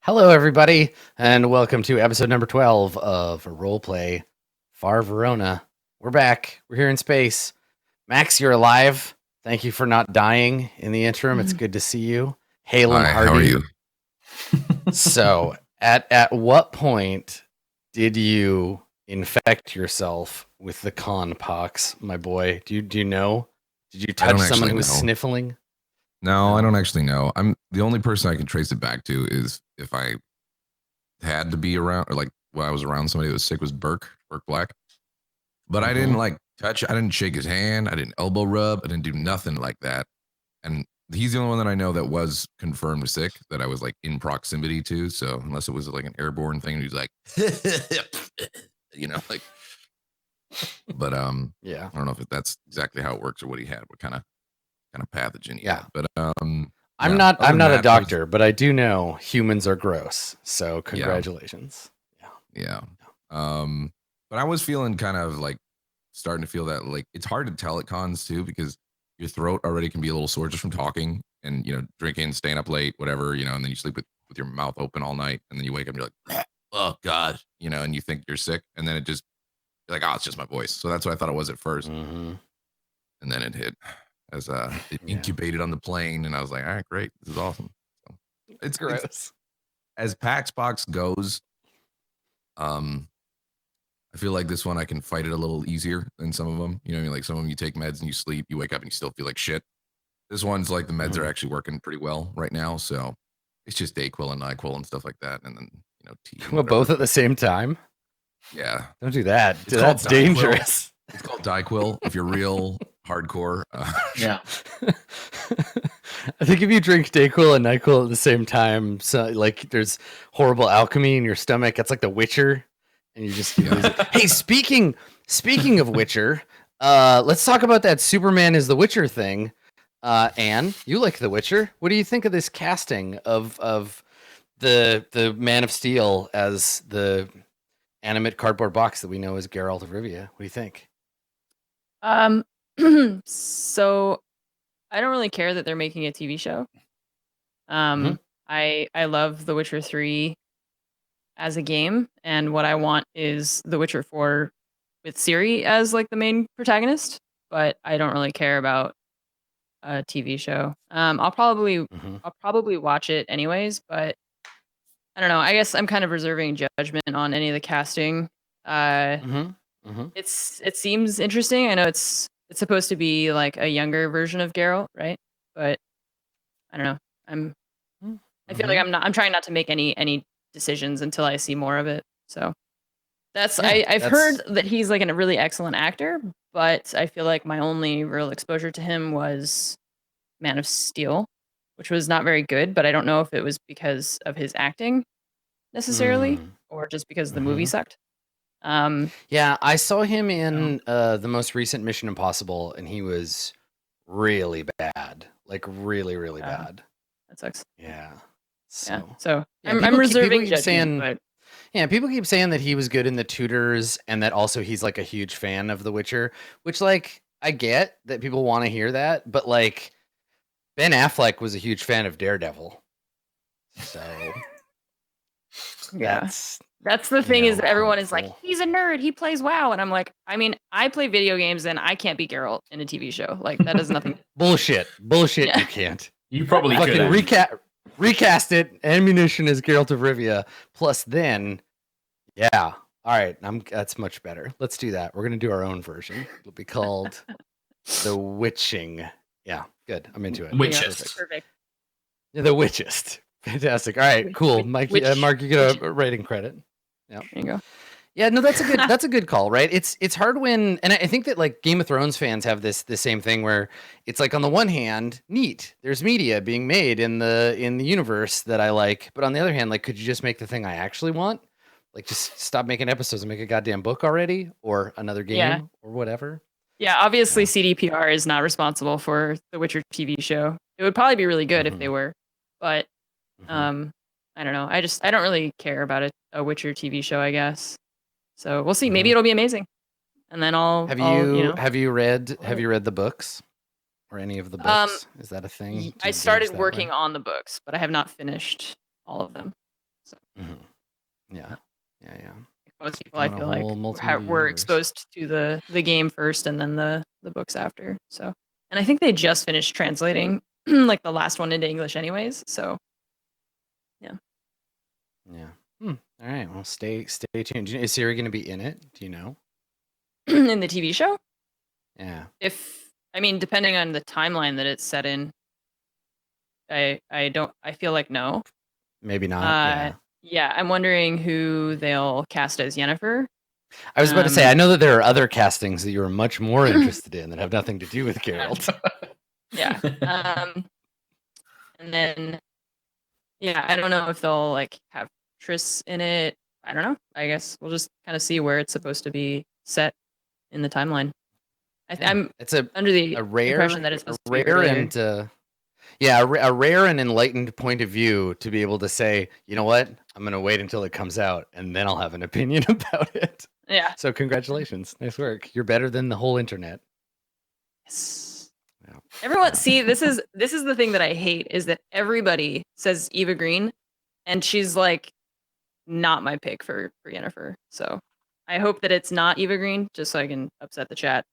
Hello, everybody, and welcome to episode number 12 of RollPlay Far Verona. We're back. We're here in space. Max, you're alive. Thank you for not dying in the interim. It's good to see you. Hale and Hi, Hardy. how are you? So, at what point did you infect yourself with the con pox, my boy? Do you know? Did you touch someone who was sniffling? No, I don't actually know. I'm the only person I can trace it back to is if I had to be around, or like when I was around somebody that was sick, was Burke Black. But I didn't like touch, I didn't shake his hand, I didn't elbow rub, I didn't do nothing like that. And he's the only one that I know that was confirmed sick that I was like in proximity to. So unless it was like an airborne thing, he's like, like. But yeah, I don't know if that's exactly how it works or what he had, what kind of pathogen he had. But I'm not a doctor, but I do know humans are gross. So congratulations. Yeah. But I was feeling kind of like starting to feel that like it's hard to tell at cons too, because your throat already can be a little sore just from talking and drinking, staying up late, whatever, and then you sleep with your mouth open all night, and then you wake up and you're like, oh God, and you think you're sick, and then you're like, oh, it's just my voice. So that's what I thought it was at first. And then it hit as it incubated on the plane, and I was like, all right, great, this is awesome. So it's gross. As Paxbox goes, I feel like this one I can fight it a little easier than some of them. You know what I mean? Like some of them you take meds and you sleep, you wake up and you still feel like shit. This one's like the meds are actually working pretty well right now. So it's just Dayquil and NyQuil and stuff like that. And then, tea. Well, both at the same time? Yeah. Don't do that. That's dangerous. It's called Dayquil if you're real hardcore. Yeah. I think if you drink Dayquil and NyQuil at the same time, so like there's horrible alchemy in your stomach. It's like The Witcher. And you just lose it. Hey, speaking of Witcher, let's talk about that Superman is the Witcher thing. Anne, you like The Witcher. What do you think of this casting of the Man of Steel as the animate cardboard box that we know as Geralt of Rivia? What do you think? So I don't really care that they're making a TV show. I love The Witcher 3 as a game, and what I want is The Witcher 4 with Ciri as like the main protagonist, but I don't really care about a TV show. I'll probably watch it anyways, but I don't know. I guess I'm kind of reserving judgment on any of the casting. It seems interesting. I know it's supposed to be like a younger version of Geralt, right? But I don't know. I feel like I'm trying not to make any decisions until I see more of it. So I've heard that he's like a really excellent actor, but I feel like my only real exposure to him was Man of Steel, which was not very good, but I don't know if it was because of his acting necessarily or just because the movie sucked. Yeah, I saw him in the most recent Mission Impossible, and he was really bad. Like really, really bad. That sucks. Yeah. So I'm reserving judgment. Yeah, people keep saying that he was good in The Tudors and that also he's like a huge fan of The Witcher, which like I get that people want to hear that, but like Ben Affleck was a huge fan of Daredevil. So that's the thing is that everyone is like, he's a nerd, he plays WoW, and I'm like, I mean, I play video games and I can't be Geralt in a TV show. Like that does nothing. Bullshit. Yeah. You can't. You probably fucking recast it. AnneMunition is Geralt of Rivia. Plus, then, yeah. All right, that's much better. Let's do that. We're gonna do our own version. It'll be called The Witching. Yeah, good. I'm into it. Witchist. Perfect. Yeah, The Witchist. Fantastic. All right, cool. Mark, you get a rating credit. Yeah, there you go. Yeah, no, that's a good call, right? It's hard when, and I think that like Game of Thrones fans have the same thing where it's like on the one hand, neat, there's media being made in the universe that I like, but on the other hand, like, could you just make the thing I actually want? Like, just stop making episodes and make a goddamn book already, or another game, or whatever. Yeah, obviously CDPR is not responsible for the Witcher TV show. It would probably be really good if they were, but I don't know. I don't really care about a Witcher TV show, I guess. So we'll see. Maybe it'll be amazing, and then have you read the books or any of the books? Is that a thing? I started working on the books, but I have not finished all of them. So Yeah. most people, I Becoming a feel like, whole multimedia were universe. exposed to the game first and then the books after. So, and I think they just finished translating like the last one into English, anyways. So, Yeah. All right. Well, stay tuned. Is Siri going to be in it? Do you know? in the TV show, Yeah. depending on the timeline that it's set in, I feel like no. Maybe not. Yeah, I'm wondering who they'll cast as Yennefer. I was about to say, I know that there are other castings that you are much more interested in that have nothing to do with Geralt. Yeah. And then, yeah, I don't know if they'll like have Triss in it. I don't know. I guess we'll just kind of see where it's supposed to be set in the timeline. I'm It's under the impression that it's supposed to be earlier. a rare and enlightened point of view to be able to say, you know what, I'm going to wait until it comes out and then I'll have an opinion about it. Yeah. So congratulations, nice work. You're better than the whole internet. Yes. Yeah. Everyone, see, this is the thing that I hate is that everybody says Eva Green, and she's like not my pick for Yennefer. So I hope that it's not Eva Green, just so I can upset the chat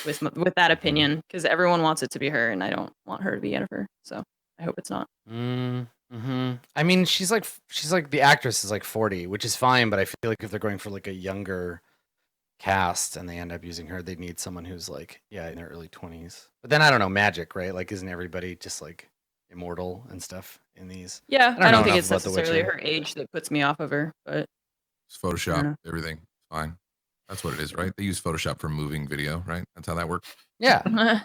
with that opinion, because everyone wants it to be her, and I don't want her to be Yennefer. So I hope it's not. I mean, she's like the actress is like 40, which is fine, but I feel like if they're going for like a younger cast and they end up using her, they need someone who's like, in their early 20s. But then I don't know, magic, right? Like, isn't everybody just like immortal and stuff in these? Yeah, I don't think it's about The necessarily Witcher. her age that puts me off of her, but It's Photoshop, everything. Fine. That's what it is, right? They use Photoshop for moving video, right? That's how that works. Yeah.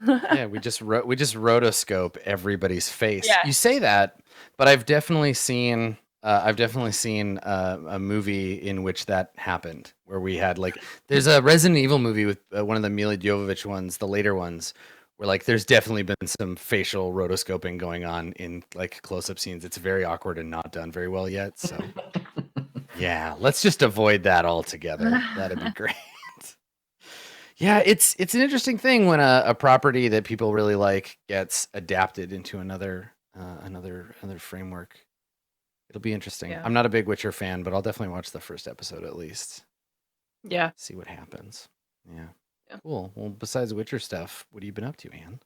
Yeah, we just rotoscope everybody's face. Yeah. You say that, but I've definitely seen a movie in which that happened, where we had like, there's a Resident Evil movie with one of the Mila Jovovich ones, the later ones, where like there's definitely been some facial rotoscoping going on in like close-up scenes. It's very awkward and not done very well yet. So yeah, let's just avoid that altogether. That'd be great. Yeah, it's an interesting thing when a property that people really like gets adapted into another framework. It'll be interesting. Yeah. I'm not a big Witcher fan, but I'll definitely watch the first episode at least. Yeah. See what happens. Yeah. Cool. Well, besides Witcher stuff, what have you been up to, Anne?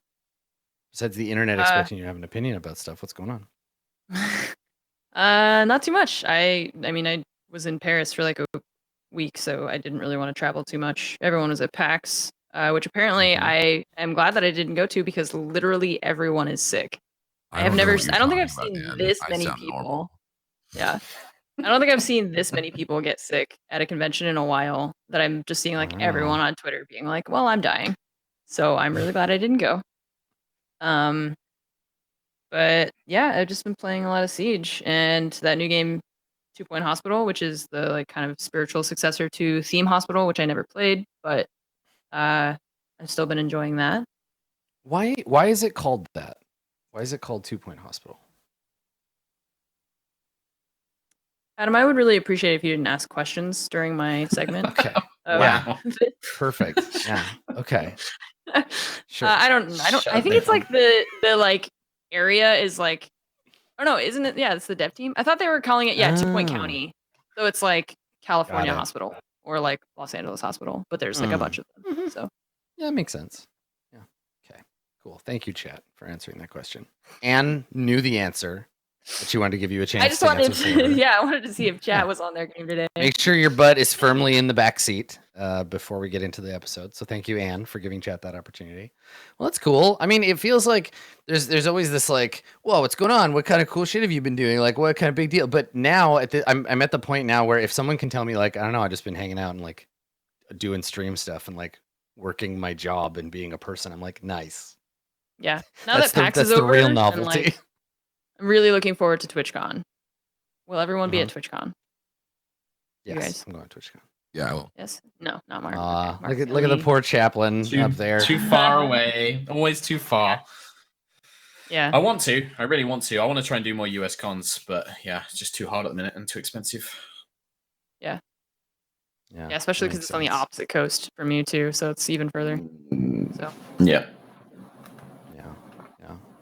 Besides the internet expecting you to have an opinion about stuff, what's going on? Not too much. I mean, I was in Paris for like a week, so I didn't really want to travel too much. Everyone was at PAX, which apparently I am glad that I didn't go to, because literally everyone is sick. I don't think I've seen this many people. Normal. Yeah. I don't think I've seen this many people get sick at a convention in a while, that I'm just seeing like everyone on Twitter being like, well, I'm dying. So I'm really glad I didn't go. But yeah, I've just been playing a lot of Siege and that new game 2 Point Hospital, which is the like kind of spiritual successor to Theme Hospital, which I never played, but I've still been enjoying that. Why is it called that? Why is it called 2 Point Hospital? Adam, I would really appreciate if you didn't ask questions during my segment. Okay. Wow. Perfect. Yeah. Okay. Sure. I think it's like the like area is like, oh no, isn't it? Yeah, it's the dev team. I thought they were calling it 2 Point County. So it's like California Hospital or like Los Angeles Hospital, but there's like a bunch of them. So yeah, that makes sense. Yeah. Okay. Cool. Thank you, chat, for answering that question. Anne knew the answer, but she wanted to give you a chance. I just wanted I wanted to see if chat was on their game today. Make sure your butt is firmly in the back seat before we get into the episode. So thank you, Anne, for giving chat that opportunity. Well, that's cool. I mean, it feels like there's always this like, whoa, what's going on? What kind of cool shit have you been doing? Like, what kind of big deal? But now I'm at the point now where if someone can tell me like, I don't know, I've just been hanging out and like doing stream stuff and like working my job and being a person, I'm like, nice. Yeah. Now that PAX is over, the real novelty. Like, I'm really looking forward to TwitchCon. Will everyone be at TwitchCon? Yes, I'm going to TwitchCon. Yeah, I will. Yes. No, not Mark. Okay. Look at the poor chaplain up there. Too far away. Always too far. Yeah. I want to. I really want to. I want to try and do more US cons, but yeah, it's just too hard at the minute and too expensive. Yeah. Yeah, especially because it's on the opposite coast from you too, so it's even further. So. Yeah.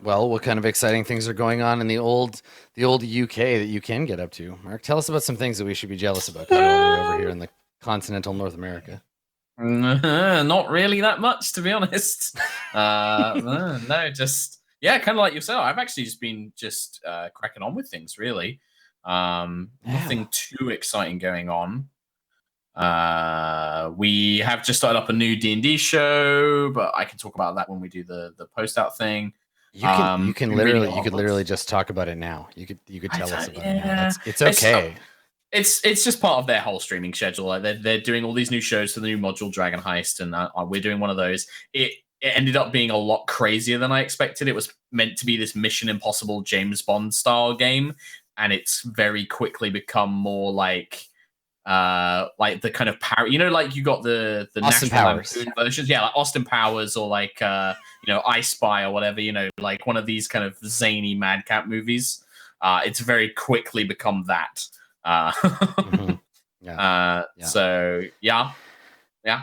Well, what kind of exciting things are going on in the old UK that you can get up to? Mark, tell us about some things that we should be jealous about because we're all the way over here in the continental North America. Not really that much, to be honest. No, just kind of like yourself. I've actually just been cracking on with things, really. Nothing too exciting going on. We have just started up a new D&D show, but I can talk about that when we do the post out thing. You could literally just talk about it now. You could tell us about it now. It's okay. It's just part of their whole streaming schedule. Like they're doing all these new shows for the new module Dragon Heist, and we're doing one of those. It ended up being a lot crazier than I expected. It was meant to be this Mission Impossible James Bond style game, and it's very quickly become more like the kind of power, like you got the Austin National Powers versions, like Austin Powers, or like I Spy or whatever, like one of these kind of zany madcap movies. It's very quickly become that. Mm-hmm. So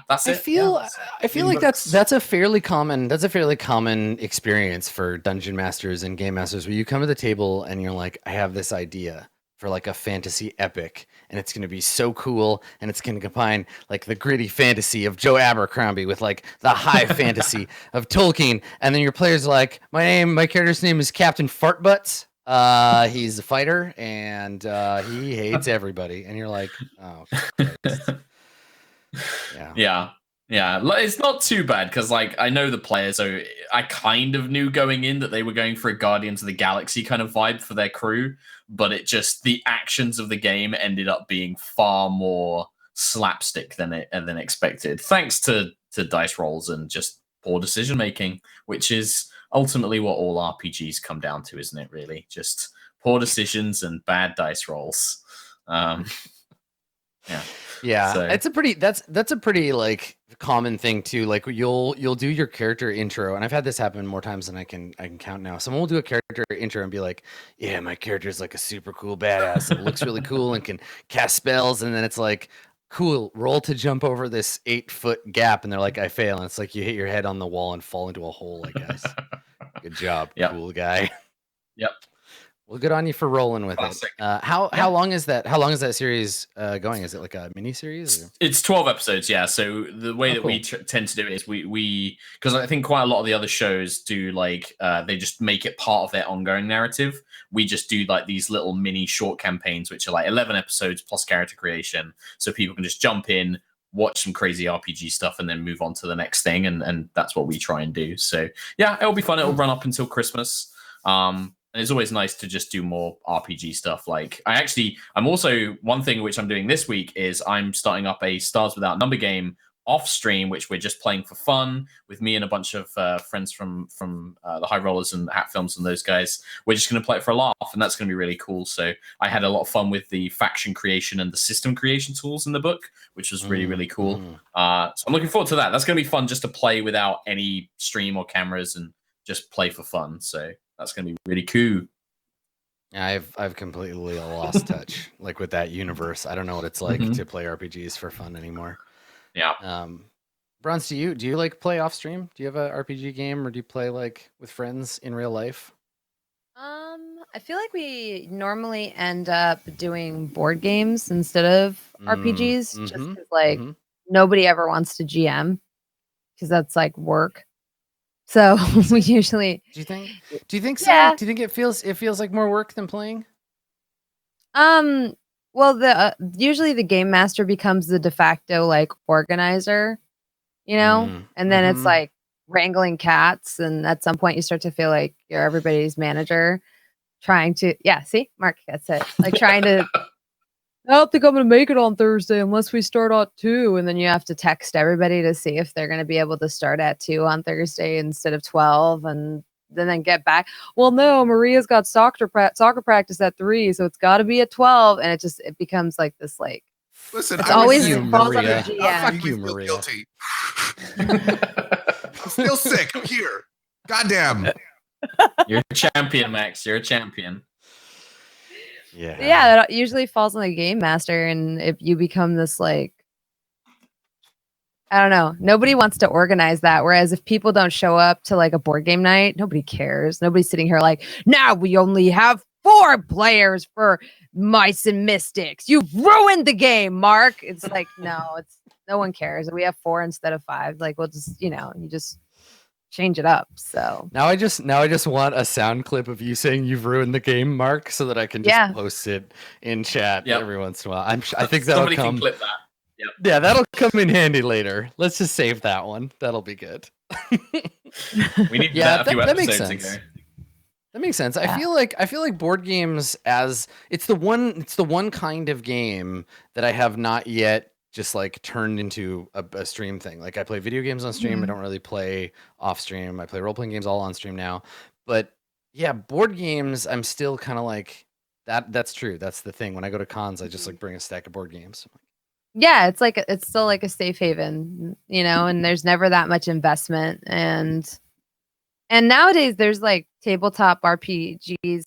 that's it. I feel like that's a fairly common experience for dungeon masters and game masters, where you come to the table and you're like, I have this idea for like a fantasy epic, and it's going to be so cool, and it's going to combine like the gritty fantasy of Joe Abercrombie with like the high fantasy of Tolkien, and then your player's like, my character's name is Captain Fartbutts. He's a fighter, and he hates everybody, and you're like, oh, Christ. Yeah, it's not too bad because, like, I know the players, so I kind of knew going in that they were going for a Guardians of the Galaxy kind of vibe for their crew, but the actions of the game ended up being far more slapstick than expected, thanks to dice rolls and just poor decision making, which is ultimately what all RPGs come down to, isn't it? Really, just poor decisions and bad dice rolls. Yeah, so. It's a pretty that's a pretty like common thing too. Like you'll do your character intro, and I've had this happen more times than I can count now. Someone will do a character intro and be like, yeah, my character's like a super cool badass and looks really cool and can cast spells, and then it's like, cool, roll to jump over this 8-foot gap, and they're like, I fail, and it's like you hit your head on the wall and fall into a hole, I guess. Good job, cool guy. Yep. Well, good on you for rolling with it. How long is that series going? Is it like a mini series? It's 12 episodes, yeah. So the way we tend to do it is we because I think quite a lot of the other shows do like they just make it part of their ongoing narrative. We just do like these little mini short campaigns, which are like 11 episodes plus character creation, so people can just jump in, watch some crazy RPG stuff, and then move on to the next thing. And that's what we try and do. So yeah, it'll be fun. It'll run up until Christmas. And it's always nice to just do more RPG stuff. Like I'm also, one thing which I'm doing this week is I'm starting up a Stars Without Number game off stream, which we're just playing for fun with me and a bunch of friends from the High Rollers and Hat Films and those guys. We're just going to play it for a laugh, and that's going to be really cool. So I had a lot of fun with the faction creation and the system creation tools in the book, which was really, really cool. So I'm looking forward to that. That's going to be fun just to play without any stream or cameras and just play for fun. So that's going to be really cool. Yeah, I've completely lost touch like with that universe. I don't know what it's like to play RPGs for fun anymore. Yeah. Bronze, do you like play off stream? Do you have a RPG game, or do you play like with friends in real life? I feel like we normally end up doing board games instead of RPGs, just because like nobody ever wants to GM because that's like work. So we usually. Do you think so? Yeah. Do you think it feels like more work than playing? Well, usually the game master becomes the de facto like organizer, and then it's like wrangling cats, and at some point you start to feel like you're everybody's manager, trying to see, Mark gets it, like trying to. I don't think I'm going to make it on Thursday unless we start at 2. And then you have to text everybody to see if they're going to be able to start at 2 on Thursday instead of 12. And then get back. Well, no, Maria's got soccer practice at 3. So it's got to be at 12. And it becomes like this, like. Listen, it's always falls under Maria. GM. Fuck you, Maria. Guilty. I'm still sick. I'm here. Goddamn. You're a champion, Max. You're a champion. Yeah, that usually falls on the game master, and if you become this like I don't know. Nobody wants to organize that. Whereas if people don't show up to like a board game night, nobody cares. Nobody's sitting here like, now we only have 4 players for Mice and Mystics. You've ruined the game, Mark. It's like, no one cares. We have 4 instead of 5. Like, we'll just, you just change it up. So now I just want a sound clip of you saying you've ruined the game, Mark, so that I can just post it in chat every once in a while. I think that'll Somebody come. can clip that. Yep. Yeah, that'll come in handy later. Let's just save that one. That'll be good. We need that makes sense. Ago. That makes sense. Yeah. I feel like board games as it's the one kind of game that I have not yet just like turned into a stream thing. Like I play video games on stream. I don't really play off stream. I play role-playing games all on stream now. But yeah, board games, I'm still kind of like that's true. That's the thing. When I go to cons, I just like bring a stack of board games. Yeah, it's still like a safe haven, and there's never that much investment. And nowadays there's like tabletop RPGs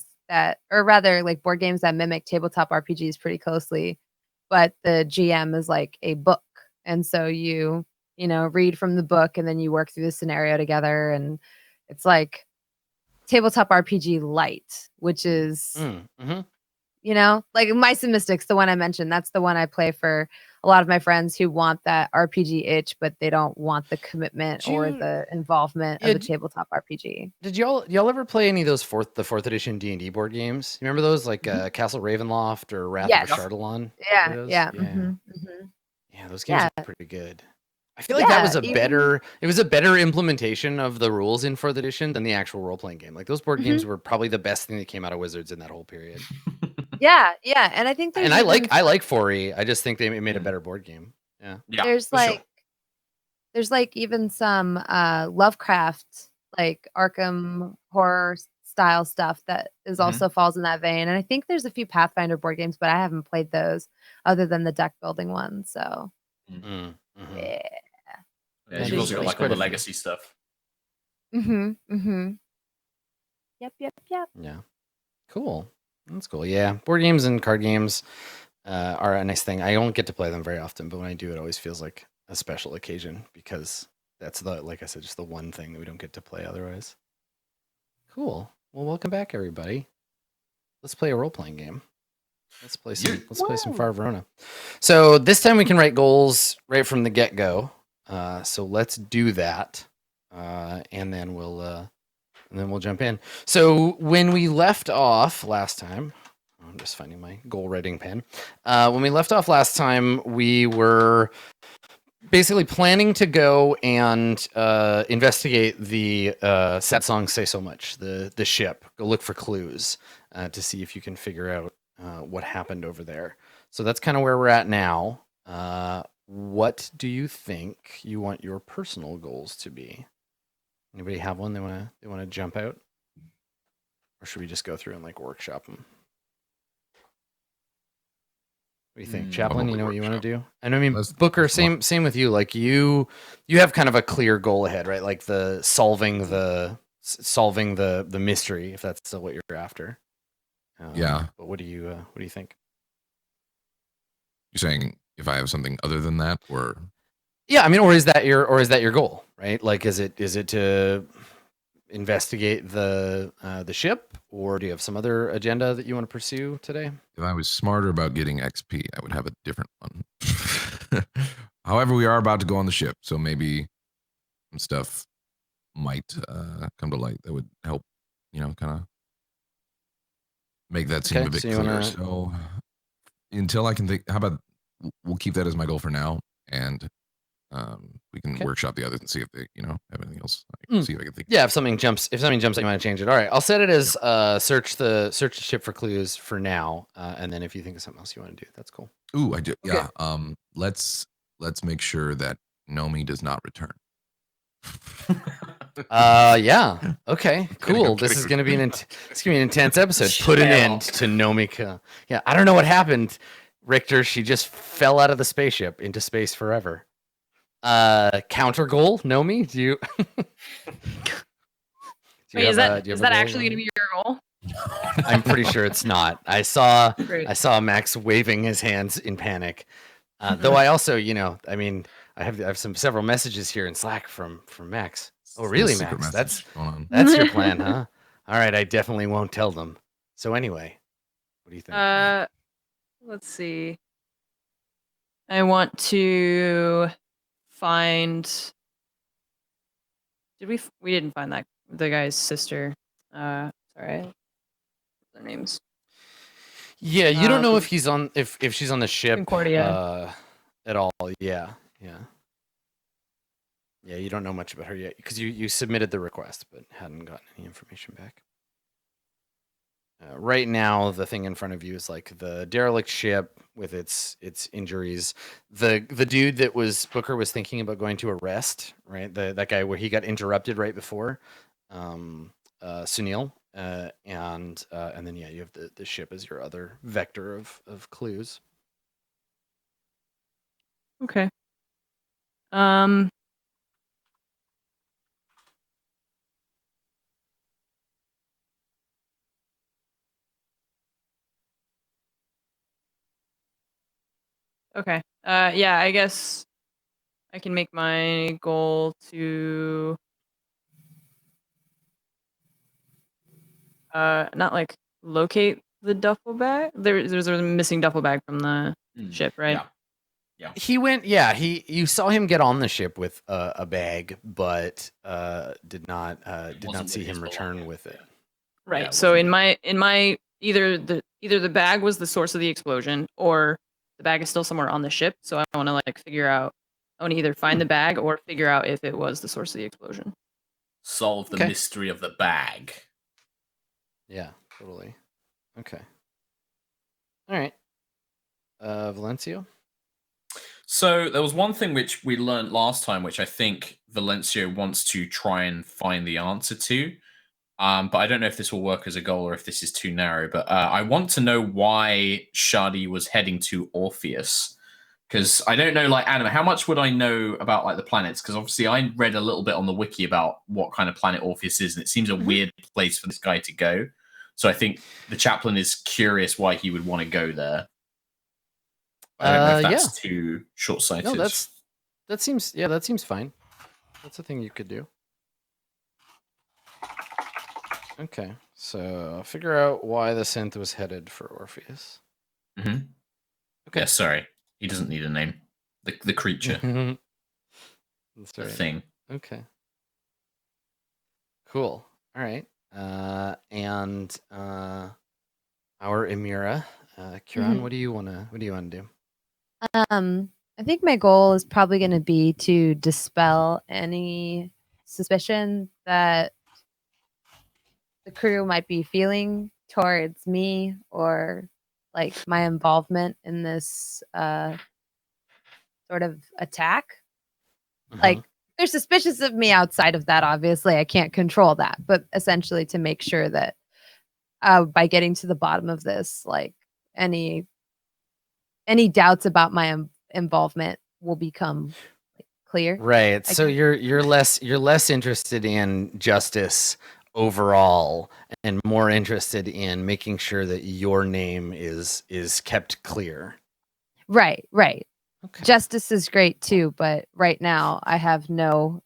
or rather like board games that mimic tabletop RPGs pretty closely. But the GM is like a book. And so you read from the book and then you work through the scenario together. And it's like tabletop RPG light, which is, like Mice and Mystics, the one I mentioned. That's the one I play for a lot of my friends who want that RPG itch, but they don't want the commitment or the involvement of the tabletop RPG. Did y'all ever play any of those the 4th edition D&D board games? You remember those like Castle Ravenloft or Wrath of Chardalon? Yeah. Yeah, those games are pretty good. I feel like that was a better implementation of the rules in 4th edition than the actual role-playing game. Like those board games were probably the best thing that came out of Wizards in that whole period. Yeah, and I think I like 4E. I just think they made a better board game. Yeah. There's like even some Lovecraft, like Arkham horror style stuff that is also falls in that vein. And I think there's a few Pathfinder board games, but I haven't played those other than the deck building one. So yeah, you've also got like all the legacy stuff. Yep. Yeah. Cool. That's cool. Yeah. Board games and card games are a nice thing. I don't get to play them very often, but when I do, it always feels like a special occasion because that's like I said, just the one thing that we don't get to play otherwise. Cool. Well, welcome back, everybody. Let's play a role-playing game. Let's play some Far Verona. So this time we can write goals right from the get-go. So let's do that. And then we'll jump in. So when we left off last time, I'm just finding my goal writing pen. When we left off last time, we were basically planning to go and investigate the Sad Song Say So Much, the ship. Go look for clues to see if you can figure out what happened over there. So that's kind of where we're at now. What do you think you want your personal goals to be? Anybody have one they want to jump out, or should we just go through and like workshop them? What do you think, Chaplain? You know what you want to do? And I mean, Booker, same with you. Like you have kind of a clear goal ahead, right? Like the solving the mystery, if that's still what you're after. Yeah. But what do you think? You're saying if I have something other than that, or? Yeah, I mean, or is that your goal, right? Like, is it to investigate the ship, or do you have some other agenda that you want to pursue today? If I was smarter about getting XP, I would have a different one. However, we are about to go on the ship, so maybe some stuff might come to light that would help, kind of make that seem a bit clearer. So until I can think, how about we'll keep that as my goal for now, and we can workshop the others and see if they, have anything else. See if I can think. Yeah, if something jumps, you want to change it. All right, I'll set it as search the ship for clues for now, and then if you think of something else you want to do, that's cool. Ooh, I do. Okay. Yeah. Let's make sure that Nomi does not return. Yeah. Okay. Cool. This is gonna be an intense episode. Put an end to Nomika. Yeah. I don't know what happened, Richter. She just fell out of the spaceship into space forever. Counter goal, Nomi? Do you? Wait, is that actually going to be your goal? I'm pretty sure it's not. I saw Max waving his hands in panic. Though I also, I I have several messages here in Slack from Max. Oh, really, Secret Max? message going on. That's your plan, huh? All right, I definitely won't tell them. So anyway, what do you think? Let's see. I want to find. We didn't find that the guy's sister. Sorry, their names. Yeah, you don't know if he's on if she's on the ship Concordia. at all. Yeah. Yeah, you don't know much about her yet because you submitted the request but hadn't gotten any information back. Right now, the thing in front of you is like the derelict ship with its injuries. The dude that Booker was thinking about going to arrest, right? That guy where he got interrupted right before, Sunil, and then you have the ship as your other vector of clues. Okay. Okay. Yeah, I guess I can make my goal to not like locate the duffel bag. There's a missing duffel bag from the ship, right? Yeah. He went. Yeah, you saw him get on the ship with a bag, but did not see him return with it. Right. Yeah, so in my either the bag was the source of the explosion, or the bag is still somewhere on the ship. So I want to like figure out. I want to either find the bag or figure out if it was the source of the explosion. Solve the mystery of the bag. Yeah, totally. Okay. All right. Valencio? So there was one thing which we learned last time, which I think Valencio wants to try and find the answer to. But I don't know if this will work as a goal or if this is too narrow. But I want to know why Shadi was heading to Orpheus. Because I don't know, like, Anna, how much would I know about, like, the planets? Because obviously I read a little bit on the wiki about what kind of planet Orpheus is, and it seems a weird place for this guy to go. So I think the chaplain is curious why he would want to go there. I don't know if that's too short-sighted. No, that seems fine. That's a thing you could do. Okay, so figure out why the synth was headed for Orpheus. Mm-hmm. Okay, yeah, sorry. He doesn't need a name. The creature. That's the right. thing. Okay. Cool. All right. And our Emira, Kieran, what do you wanna do? I think my goal is probably going to be to dispel any suspicion that the crew might be feeling towards me or like my involvement in this sort of attack. Like they're suspicious of me outside of that. Obviously, I can't control that, but essentially to make sure that by getting to the bottom of this, like any doubts about my involvement will become like, clear. Right. So you're less interested in justice overall and more interested in making sure that your name is kept clear. Right. Okay. Justice is great too, but right now I have no,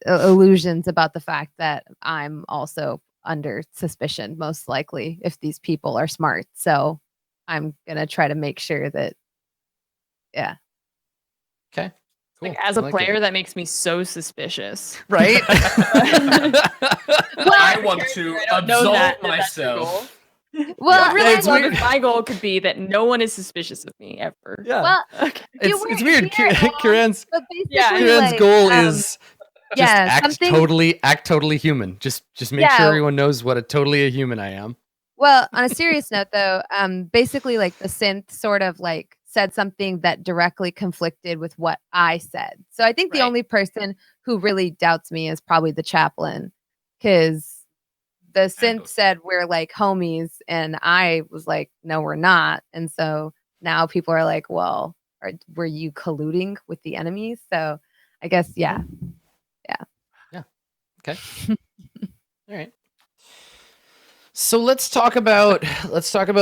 illusions about the fact that I'm also under suspicion, most likely, if these people are smart. So I'm gonna try to make sure that, yeah. Okay. Cool. Like as a player, that makes me so suspicious. Right? I want to absolve myself. Well, really, my goal could be that no one is suspicious of me ever. Yeah. Well, okay. It's weird. Kieran's like, goal is just act totally human. Just make sure everyone knows what a totally a human I am. Well, on a serious note, though, basically, like the synth sort of like said something that directly conflicted with what I said. So I think the only person who really doubts me is probably the chaplain, because the synth said we're like homies, and I was like, no, we're not. And so now people are like, well, were you colluding with the enemies? So I guess, yeah. Okay. All right. So let's talk about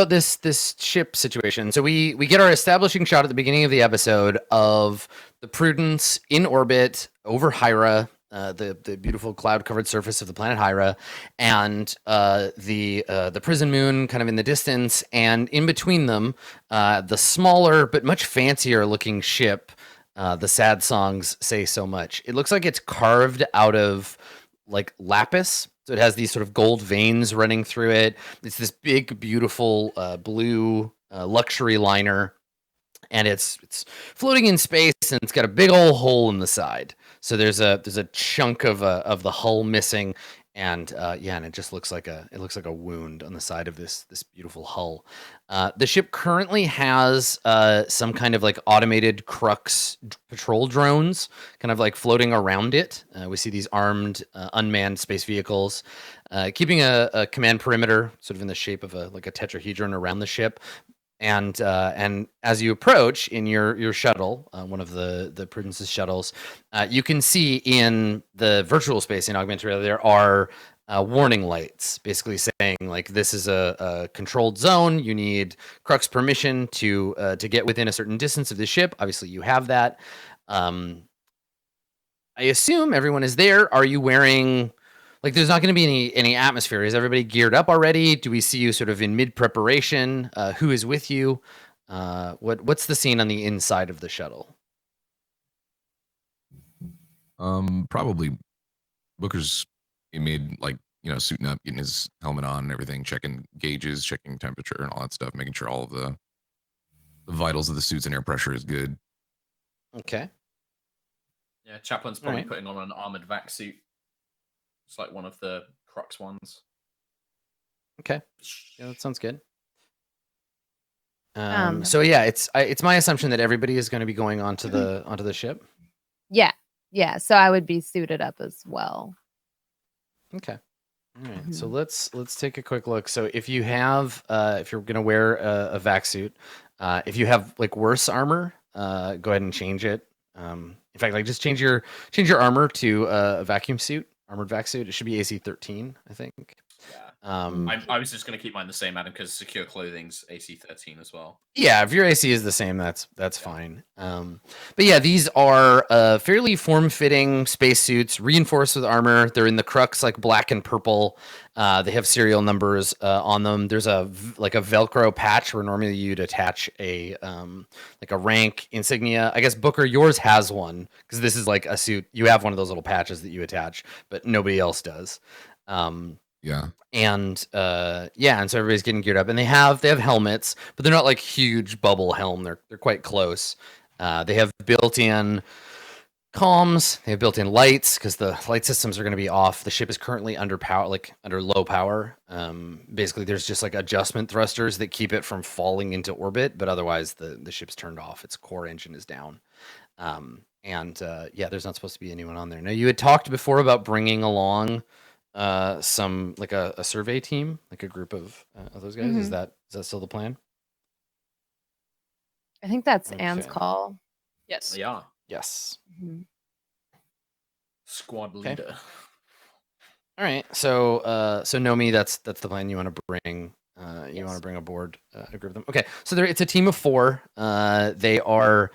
this ship situation. So we get our establishing shot at the beginning of the episode of the Prudence in orbit over Hira, the beautiful cloud covered surface of the planet Hira, and the prison moon kind of in the distance, and in between them, the smaller but much fancier looking ship. The sad songs say so much. It looks like it's carved out of like lapis. So it has these sort of gold veins running through it. It's this big, beautiful blue luxury liner, and it's floating in space, and it's got a big old hole in the side. So there's a chunk of the hull missing, and and it just looks like a wound on the side of this beautiful hull. The ship currently has some kind of like automated Crux patrol drones, kind of like floating around it. We see these armed unmanned space vehicles, keeping a command perimeter, sort of in the shape of a tetrahedron around the ship. And as you approach in your shuttle, one of the Prudence's shuttles, you can see in the virtual space in augmented reality there are warning lights, basically saying like this is a controlled zone. You need Crux permission to get within a certain distance of the ship. Obviously, you have that. I assume everyone is there. Are you wearing? Like, there's not going to be any atmosphere. Is everybody geared up already? Do we see you sort of in mid preparation? Who is with you? What's the scene on the inside of the shuttle? Probably Booker's made like suiting up, getting his helmet on and everything, checking gauges, checking temperature and all that stuff, making sure all of the vitals of the suits and air pressure is good. Okay. Yeah, Chaplain's probably putting on an armored vac suit. It's like one of the Crux ones. Okay. Yeah, that sounds good. So yeah, it's my assumption that everybody is going to be going onto the ship. Yeah. So I would be suited up as well. Okay. All right. So let's take a quick look. So if you have if you're going to wear a vac suit, if you have like worse armor, go ahead and change it. In fact, like just change your armor to a vacuum suit. Armored vac suit. It should be AC 13, I think. Yeah. I was just going to keep mine the same, Adam, because secure clothing's AC 13 as well. Yeah, if your AC is the same, that's fine. But yeah, these are fairly form-fitting spacesuits, reinforced with armor. They're in the Crux, like black and purple. They have serial numbers on them. There's a Velcro patch where normally you'd attach a rank insignia. I guess Booker, yours has one because this is like a suit. You have one of those little patches that you attach, but nobody else does. Yeah. And so everybody's getting geared up, and they have helmets, but they're not like huge bubble helm. They're quite close. They have built-in comms. They have built-in lights because the light systems are going to be off. The ship is currently under low power. Basically, there's just like adjustment thrusters that keep it from falling into orbit, but otherwise the ship's turned off. Its core engine is down. There's not supposed to be anyone on there. Now, you had talked before about bringing along some like a survey team, like a group of those guys. Is that still the plan? I think that's Anne's call. Yes. Yeah. Yes. Squad leader. All right. So Nomi, that's the plan. You want to bring want to bring aboard a group of them. Okay. So it's a team of 4. They are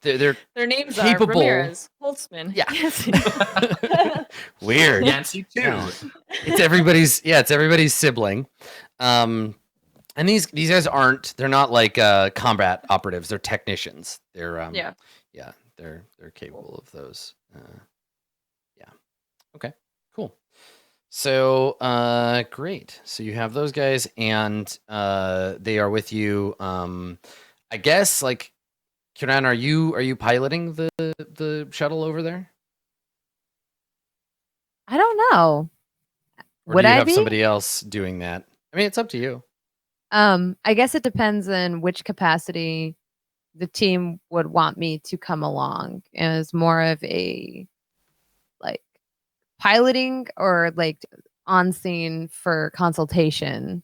their names capable. are Ramirez, Holtzman. Yeah. Weird. Nancy too. Yeah. It's everybody's sibling. And these guys they're not like combat operatives. They're technicians. They're they're capable of those. Okay. Cool. So great. So you have those guys, and they are with you. I guess like Kiran, are you piloting the shuttle over there? I don't know. Or do you have somebody else doing that? I mean, it's up to you. I guess it depends on which capacity the team would want me to come along. As more of a like piloting or like on scene for consultation.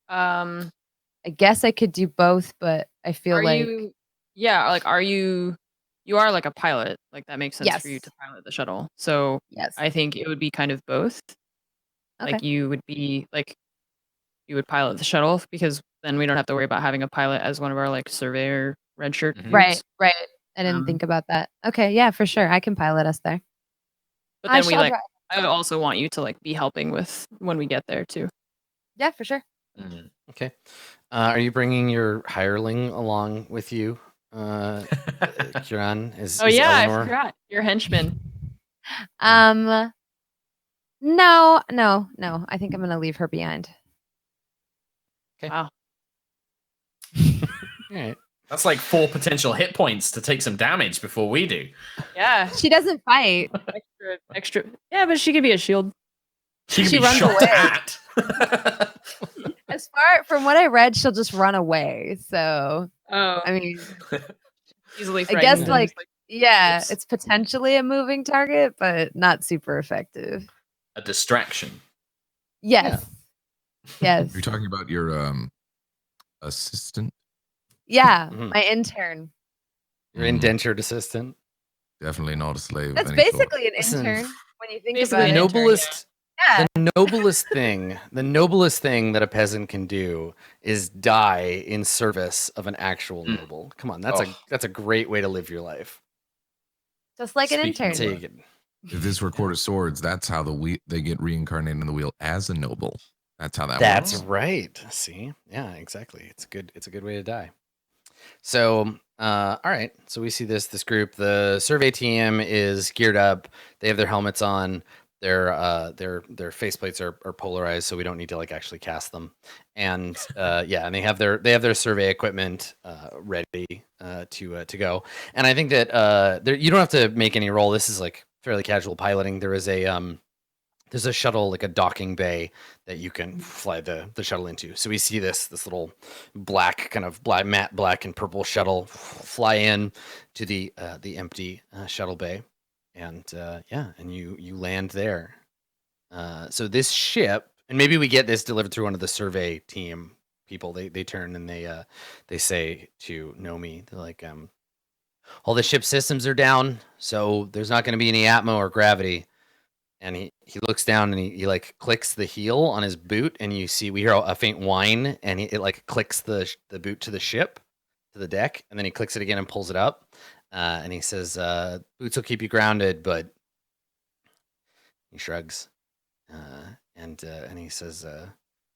I guess I could do both, but I feel are you you are like a pilot. Like that makes sense Yes. for you to pilot the shuttle. So Yes. I think it would be kind of both. Okay. Like you would be like you would pilot the shuttle because then we don't have to worry about having a pilot as one of our like surveyor red shirt dudes. Right. I didn't think about that. Okay, yeah, for sure. I can pilot us there. But then I would also want you to like be helping with when we get there too. Yeah, for sure. Okay. Are you bringing your hireling along with you, Kieran? Is Eleanor? I forgot. Your henchman. No. I think I'm gonna leave her behind. Okay. Wow. All right. That's like 4 potential hit points to take some damage before we do. Yeah. She doesn't fight. Extra. Yeah, but she could be a shield. She can She be runs shot away. at. As far from what I read, she'll just run away. So Oh, I mean, easily I frightened. guess and like just, yeah, oops. it's potentially a moving target, but not super effective. A distraction. Yes. Yes. You're talking about your assistant? Yeah, Mhm. my intern. Your indentured assistant. Definitely not a slave. That's of any sort. basically an Listen, intern when you think basically about The an it. intern, noblest, Yeah. the noblest thing that a peasant can do is die in service of an actual noble. Come on, that's a great way to live your life. Just like an Speaking of intern. Take it. If this were Court of Swords, that's how they get reincarnated in the wheel as a noble. That's how that That's works. right. See, yeah, exactly. It's a good way to die. So, all right. So we see this group. The survey team is geared up. They have their helmets on. Their faceplates are polarized, so we don't need to like actually cast them. And and they have their survey equipment ready to go. And I think that you don't have to make any roll. This is like fairly casual piloting. There is there's a shuttle, like a docking bay that you can fly the shuttle into. So we see this little black, kind of matte black and purple shuttle fly in to the empty shuttle bay, and and you land there. So this ship, and maybe we get this delivered through one of the survey team people. They turn and they say to Nomi, they're like, all the ship systems are down, so there's not going to be any atmo or gravity. And he looks down and he like clicks the heel on his boot, and we hear a faint whine, and it like clicks the boot to the ship, to the deck, and then he clicks it again and pulls it up, and he says, "Boots will keep you grounded," but he shrugs, and he says,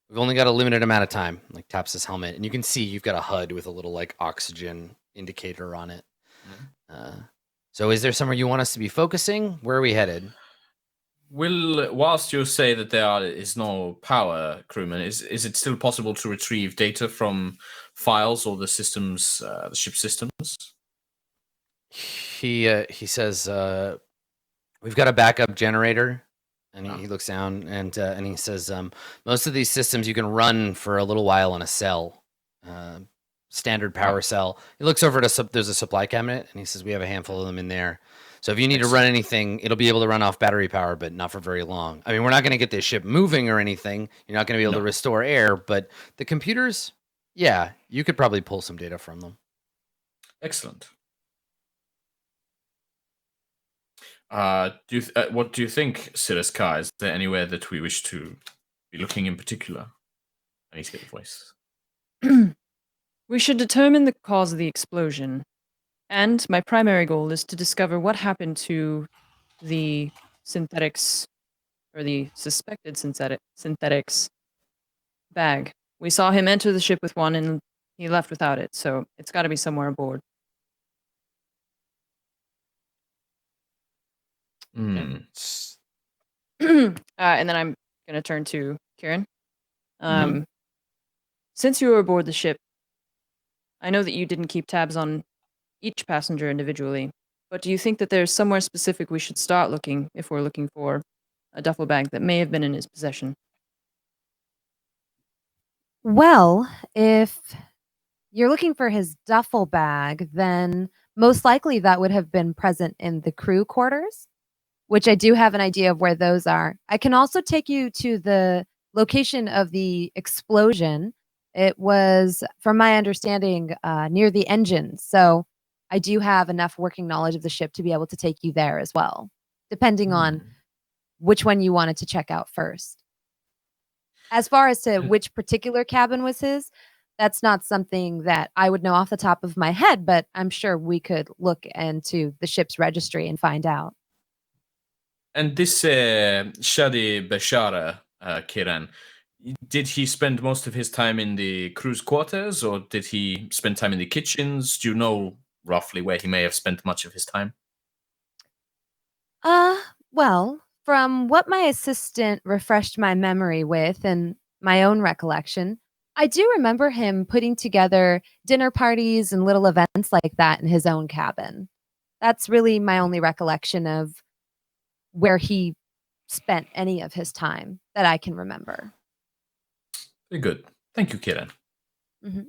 "We've only got a limited amount of time." Like taps his helmet, and you can see you've got a HUD with a little like oxygen indicator on it. So, is there somewhere you want us to be focusing? Where are we headed? Whilst you say that there is no power, crewman, is it still possible to retrieve data from files or the systems, the ship systems? He says, "We've got a backup generator," and he looks down and he says, "Most of these systems you can run for a little while on a cell, standard power cell." He looks over at there's a supply cabinet, and he says, "We have a handful of them in there. So if you need to run anything, it'll be able to run off battery power, but not for very long. I mean, we're not going to get this ship moving or anything. You're not going to be able to restore air, but the computers, yeah, you could probably pull some data from them." Excellent. What do you think, Siriska? Is there anywhere that we wish to be looking in particular? I need to get the voice. We should determine the cause of the explosion. And my primary goal is to discover what happened to the synthetics, or the suspected synthetics bag. We saw him enter the ship with one, and he left without it, so it's got to be somewhere aboard. Mm. And then I'm going to turn to Kieran. Since you were aboard the ship, I know that you didn't keep tabs on each passenger individually, but do you think that there's somewhere specific we should start looking if we're looking for a duffel bag that may have been in his possession? Well, if you're looking for his duffel bag, then most likely that would have been present in the crew quarters, which I do have an idea of where those are. I can also take you to the location of the explosion. It was, from my understanding, near the engines. So I do have enough working knowledge of the ship to be able to take you there as well, depending on which one you wanted to check out first. As far as to which particular cabin was his, that's not something that I would know off the top of my head, but I'm sure we could look into the ship's registry and find out. And this Shadi Bashara, Kiran, did he spend most of his time in the crew's quarters, or did he spend time in the kitchens? Do you know roughly where he may have spent much of his time? Well, from what my assistant refreshed my memory with and my own recollection, I do remember him putting together dinner parties and little events like that in his own cabin. That's really my only recollection of where he spent any of his time that I can remember. Very good. Thank you, Kiran. Mm-hmm.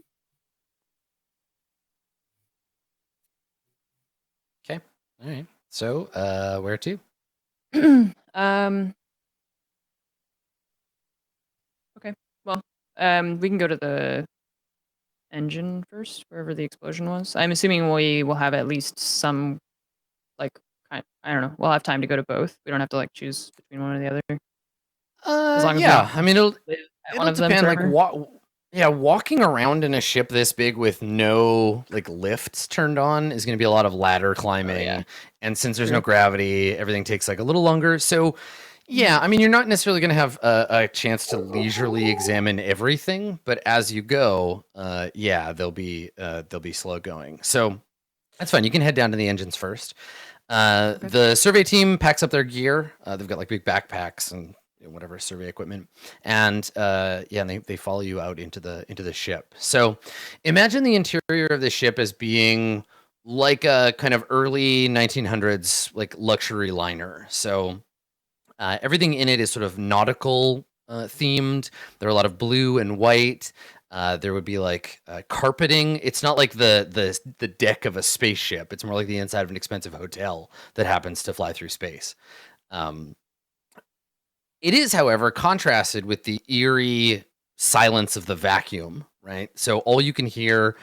Okay. All right. So, where to? Okay. Well, we can go to the engine first, wherever the explosion was. I'm assuming we will have at least some, like, I don't know. We'll have time to go to both. We don't have to like choose between one or the other. As long as I mean, it'll depend. Like, walking around in a ship this big with no like lifts turned on is going to be a lot of ladder climbing, and since there's no gravity, everything takes like a little longer. So, yeah, I mean, you're not necessarily going to have a chance to leisurely examine everything, but as you go, they'll be slow going. So that's fine. You can head down to the engines first. The survey team packs up their gear. They've got like big backpacks and whatever survey equipment, and they follow you out into the ship. So imagine the interior of the ship as being like a kind of early 1900s like luxury liner. So everything in it is sort of nautical themed. There are a lot of blue and white. There would be like carpeting. It's not like the deck of a spaceship. It's more like the inside of an expensive hotel that happens to fly through space. It is, however, contrasted with the eerie silence of the vacuum, right? So all you can hear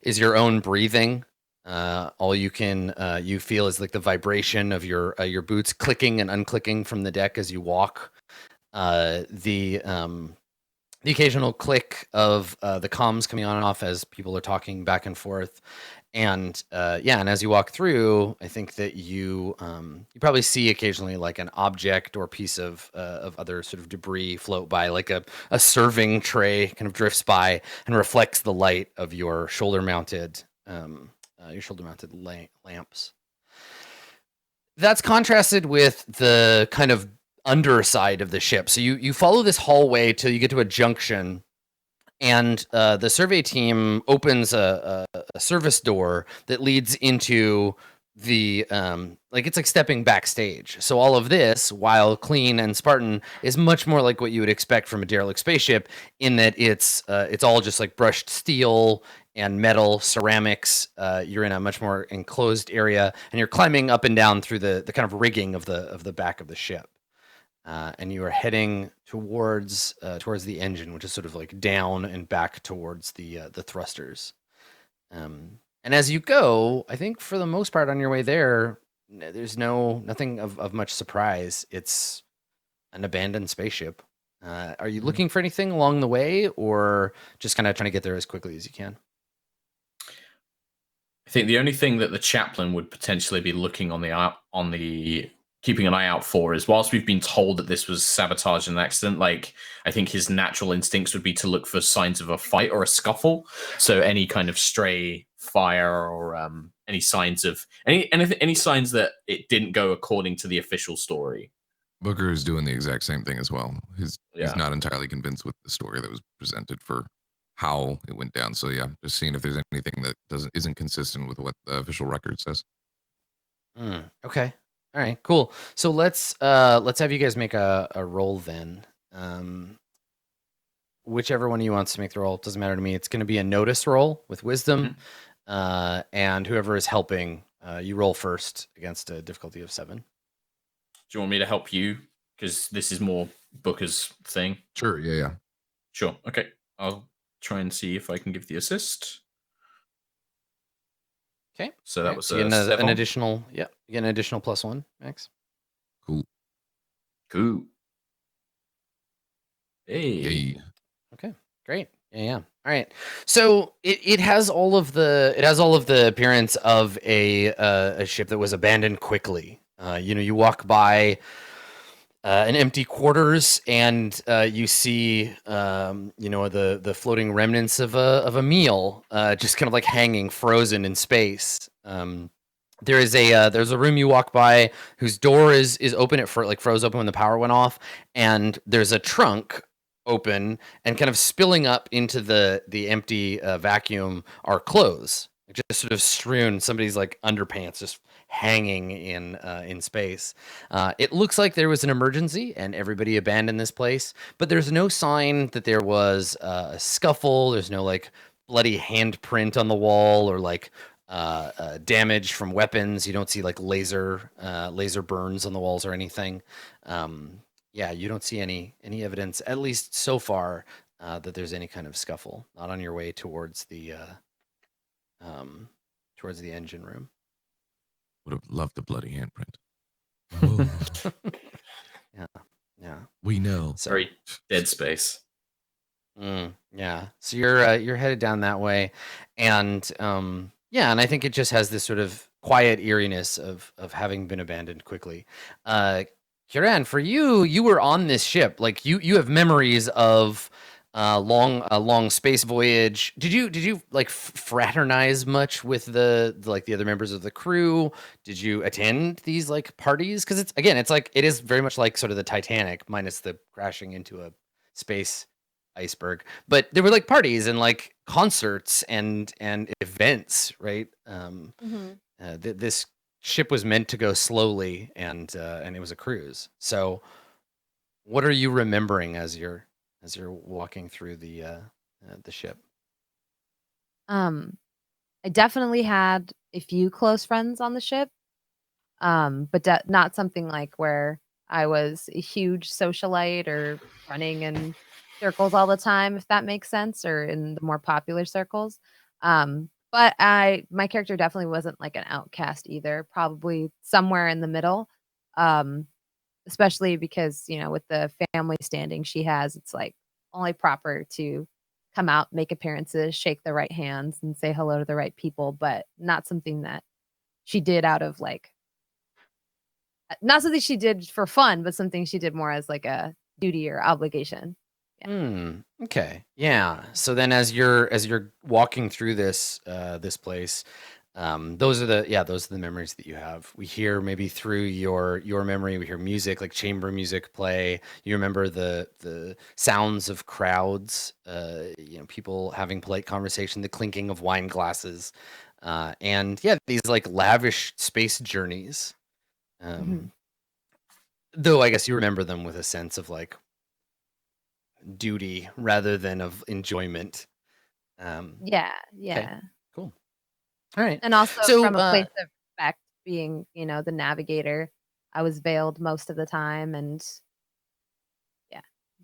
is your own breathing. All you feel is like the vibration of your boots clicking and unclicking from the deck as you walk. The occasional click of the comms coming on and off as people are talking back and forth. And and as you walk through, I think that you probably see occasionally like an object or piece of other sort of debris float by, like a serving tray kind of drifts by and reflects the light of your shoulder-mounted lamps. That's contrasted with the kind of underside of the ship. So you follow this hallway till you get to a junction. And the survey team opens a service door that leads into the it's like stepping backstage. So all of this, while clean and Spartan, is much more like what you would expect from a derelict spaceship, in that it's all just like brushed steel and metal, ceramics. You're in a much more enclosed area, and you're climbing up and down through the kind of rigging of the back of the ship. And you are heading towards the engine, which is sort of like down and back towards the thrusters. And as you go, I think for the most part on your way there, there's nothing of much surprise. It's an abandoned spaceship. Are you looking for anything along the way, or just kind of trying to get there as quickly as you can? I think the only thing that the chaplain would potentially be looking on the keeping an eye out for is, whilst we've been told that this was sabotage and an accident, like, I think his natural instincts would be to look for signs of a fight or a scuffle. So any kind of stray fire or any signs of any signs that it didn't go according to the official story. Booker is doing the exact same thing as well. He's not entirely convinced with the story that was presented for how it went down. So yeah, just seeing if there's anything that isn't consistent with what the official record says. Okay. All right, cool. So let's have you guys make a roll then. Whichever one of you wants to make the roll, doesn't matter to me. It's going to be a notice roll with wisdom, and whoever is helping, you roll first against a difficulty of 7. Do you want me to help you? Because this is more Booker's thing. Sure. Yeah. Sure. Okay. I'll try and see if I can give the assist. Okay. So that was you get an 7. additional. Yeah, you get an additional +1, Max. Cool. Cool. Hey. Yay. Okay, great. Yeah. All right. So it has all of the appearance of a ship that was abandoned quickly. You walk by an empty quarters, and you see the floating remnants of a meal, just kind of like hanging frozen in space. There's a room you walk by whose door is open. It froze open when the power went off, and there's a trunk open, and kind of spilling up into the empty vacuum are clothes, just sort of strewn. Somebody's like underpants just hanging in space. It looks like there was an emergency and everybody abandoned this place, but there's no sign that there was a scuffle. There's no like bloody handprint on the wall or like damage from weapons. You don't see like laser burns on the walls or anything. Yeah, you don't see any evidence, at least so far, that there's any kind of scuffle. Not on your way towards the engine room. Would have loved a bloody handprint. Yeah. We know. Very Dead Space. Yeah. So you're headed down that way, and and I think it just has this sort of quiet eeriness of having been abandoned quickly. Kieran, for you were on this ship. Like you have memories of a long space voyage. Did you like fraternize much with the other members of the crew? Did you attend these like parties? Because it is very much like sort of the Titanic minus the crashing into a space iceberg. But there were like parties and like concerts and events, right? This ship was meant to go slowly, and it was a cruise. So what are you remembering as you're walking through the ship? I definitely had a few close friends on the ship, but not something like where I was a huge socialite or running in circles all the time, if that makes sense, or in the more popular circles. But my character definitely wasn't like an outcast either, probably somewhere in the middle. Especially because, with the family standing she has, it's like only proper to come out, make appearances, shake the right hands, and say hello to the right people, but not something that she did out of like, not something she did for fun, but something she did more as like a duty or obligation. Okay. Yeah. So then as you're walking through this place, those are the memories that you have. We hear maybe through your memory, we hear music, like chamber music play. You remember the sounds of crowds, people having polite conversation, the clinking of wine glasses, and these like lavish space journeys. Though I guess you remember them with a sense of like duty rather than of enjoyment. Yeah. Okay, cool. All right. And also So, from a place of respect, being, the navigator, I was veiled most of the time, and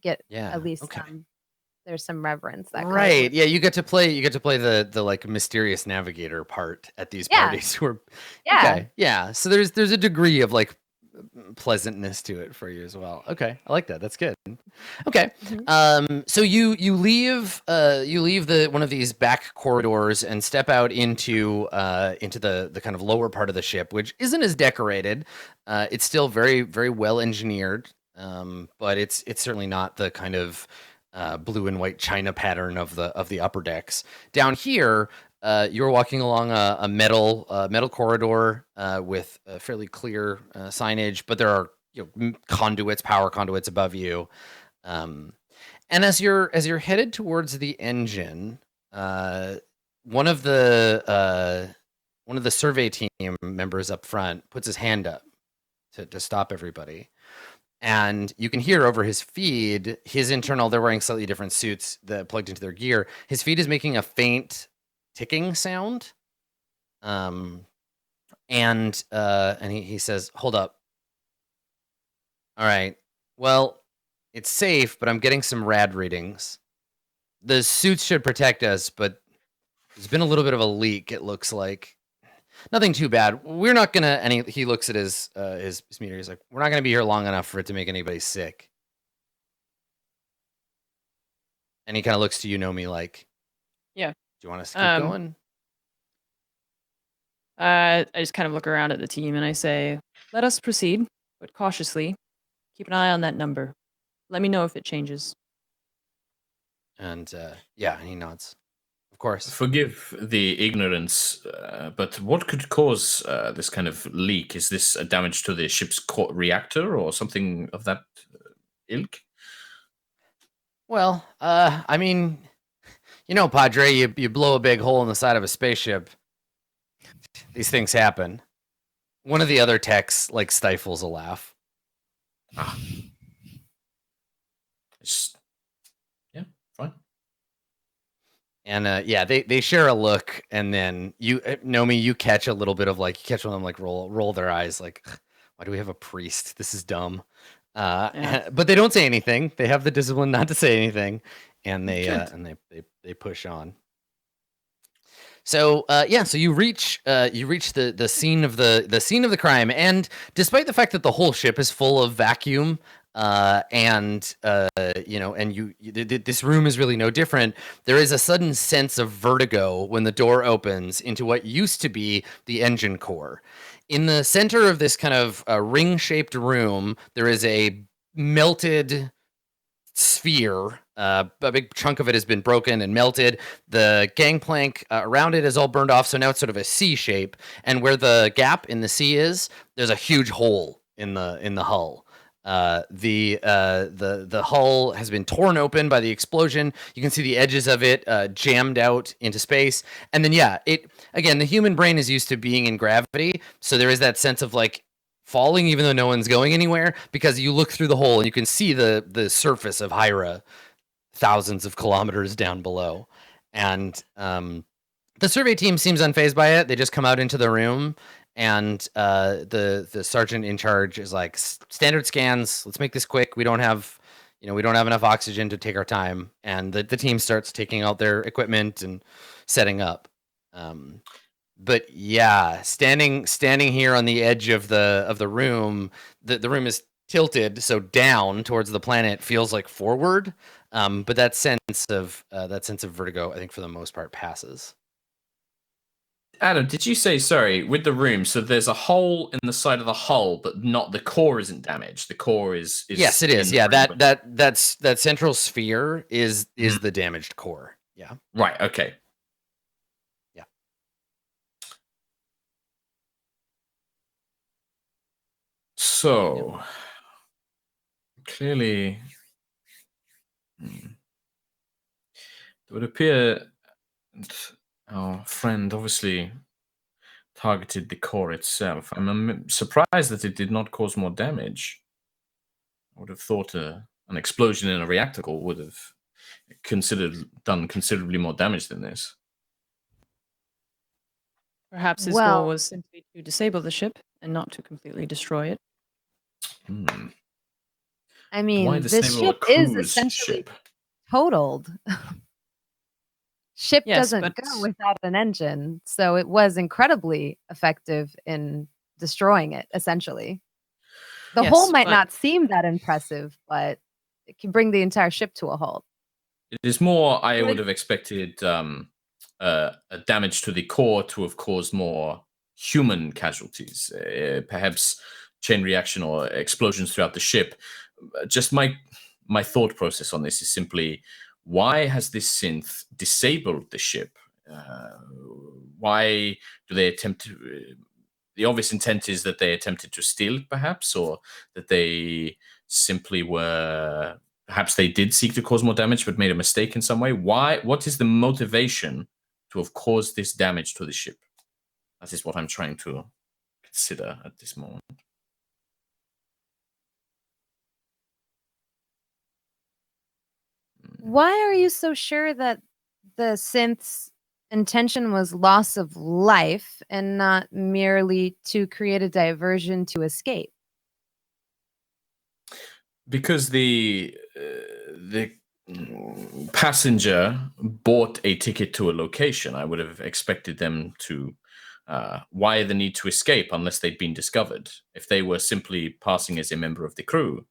get at least there's some reverence that comes right. with Yeah, you get to play the like mysterious navigator part at these parties. Yeah. So there's a degree of like pleasantness to it for you as well. Okay, I like that. That's good. Okay. So you leave the one of these back corridors and step out into the kind of lower part of the ship, which isn't as decorated. It's still very, very well engineered, but it's certainly not the kind of blue and white china pattern of the upper decks. Down here, you're walking along a metal corridor with a fairly clear signage, but there are power conduits above you. And as you're headed towards the engine, one of the survey team members up front puts his hand up to stop everybody. And you can hear over his feed, his internal, they're wearing slightly different suits that plugged into their gear. His feed is making a faint ticking sound. And he says, "Hold up. All right. Well, it's safe, but I'm getting some rad readings. The suits should protect us, but there's been a little bit of a leak, it looks like. nothing too bad. We're not gonna he looks at his meter. He's like, we're not gonna be here long enough for it to make anybody sick. And he kind of looks to you, Nomi, like, Yeah. Do you want us to keep going? I just kind of look around at the team and I say, let us proceed, but cautiously. Keep an eye on that number. Let me know if it changes. And yeah, and he nods. Of course. Forgive the ignorance, but what could cause this kind of leak? Is this a damage to the ship's reactor or something of that ilk? Well, I mean, you know, Padre, you blow a big hole in the side of a spaceship. These things happen. One of the other techs like stifles a laugh. Yeah, fine. And yeah, they share a look, and then you, Nomi, you catch a little bit of like, you catch one of them like roll their eyes, like, why do we have a priest? This is dumb. But they don't say anything. They have the discipline not to say anything, and they push on. So yeah, so you reach the scene of the crime, and despite the fact that the whole ship is full of vacuum, and you know, and this room is really no different. There is a sudden sense of vertigo when the door opens into what used to be the engine core. In the center of this kind of ring-shaped room, there is a melted sphere. A big chunk of it has been broken and melted. The gangplank around it is all burned off, so now it's sort of a C shape. And where the gap in the C is, there's a huge hole in the hull. The hull has been torn open by the explosion. You can see the edges of it jammed out into space. And then yeah, again, the human brain is used to being in gravity, so there is that sense of like falling even though no one's going anywhere, because you look through the hole and you can see the surface of Hyra thousands of kilometers down below. And the survey team seems unfazed by it. They just come out into the room, and the sergeant in charge is like, standard scans, let's make this quick. We don't have enough oxygen to take our time. And the team starts taking out their equipment and setting up. But yeah, standing here on the edge of the room, the room is tilted, so down towards the planet feels like forward. But that sense of vertigo, I think, for the most part, passes. Adam, did you say, sorry, with the room, so there's a hole in the side of the hull, but not the core isn't damaged. The core is yes, it is. Yeah, that central sphere is the damaged core. Yeah. Right. Okay. Yeah. So clearly, it would appear our friend obviously targeted the core itself. I'm surprised that it did not cause more damage. I would have thought an explosion in a reactor core would have done considerably more damage than this. Perhaps his goal was simply to disable the ship and not to completely destroy it. I mean, this ship is essentially totaled. Ship doesn't go without an engine, so it was incredibly effective in destroying it, essentially. The hole might not seem that impressive, but it can bring the entire ship to a halt. It is more, I would have expected damage to the core to have caused more human casualties, perhaps chain reaction or explosions throughout the ship. Just my thought process on this is simply, why has this synth disabled the ship? Why do they attempt to... The obvious intent is that they attempted to steal it, perhaps, or that they simply were... Perhaps they did seek to cause more damage, but made a mistake in some way. Why? What is the motivation to have caused this damage to the ship? That is what I'm trying to consider at this moment. Why are you so sure that the synth's intention was loss of life and not merely to create a diversion to escape? Because the passenger bought a ticket to a location. I would have expected them to why the need to escape unless they'd been discovered? If they were simply passing as a member of the crew,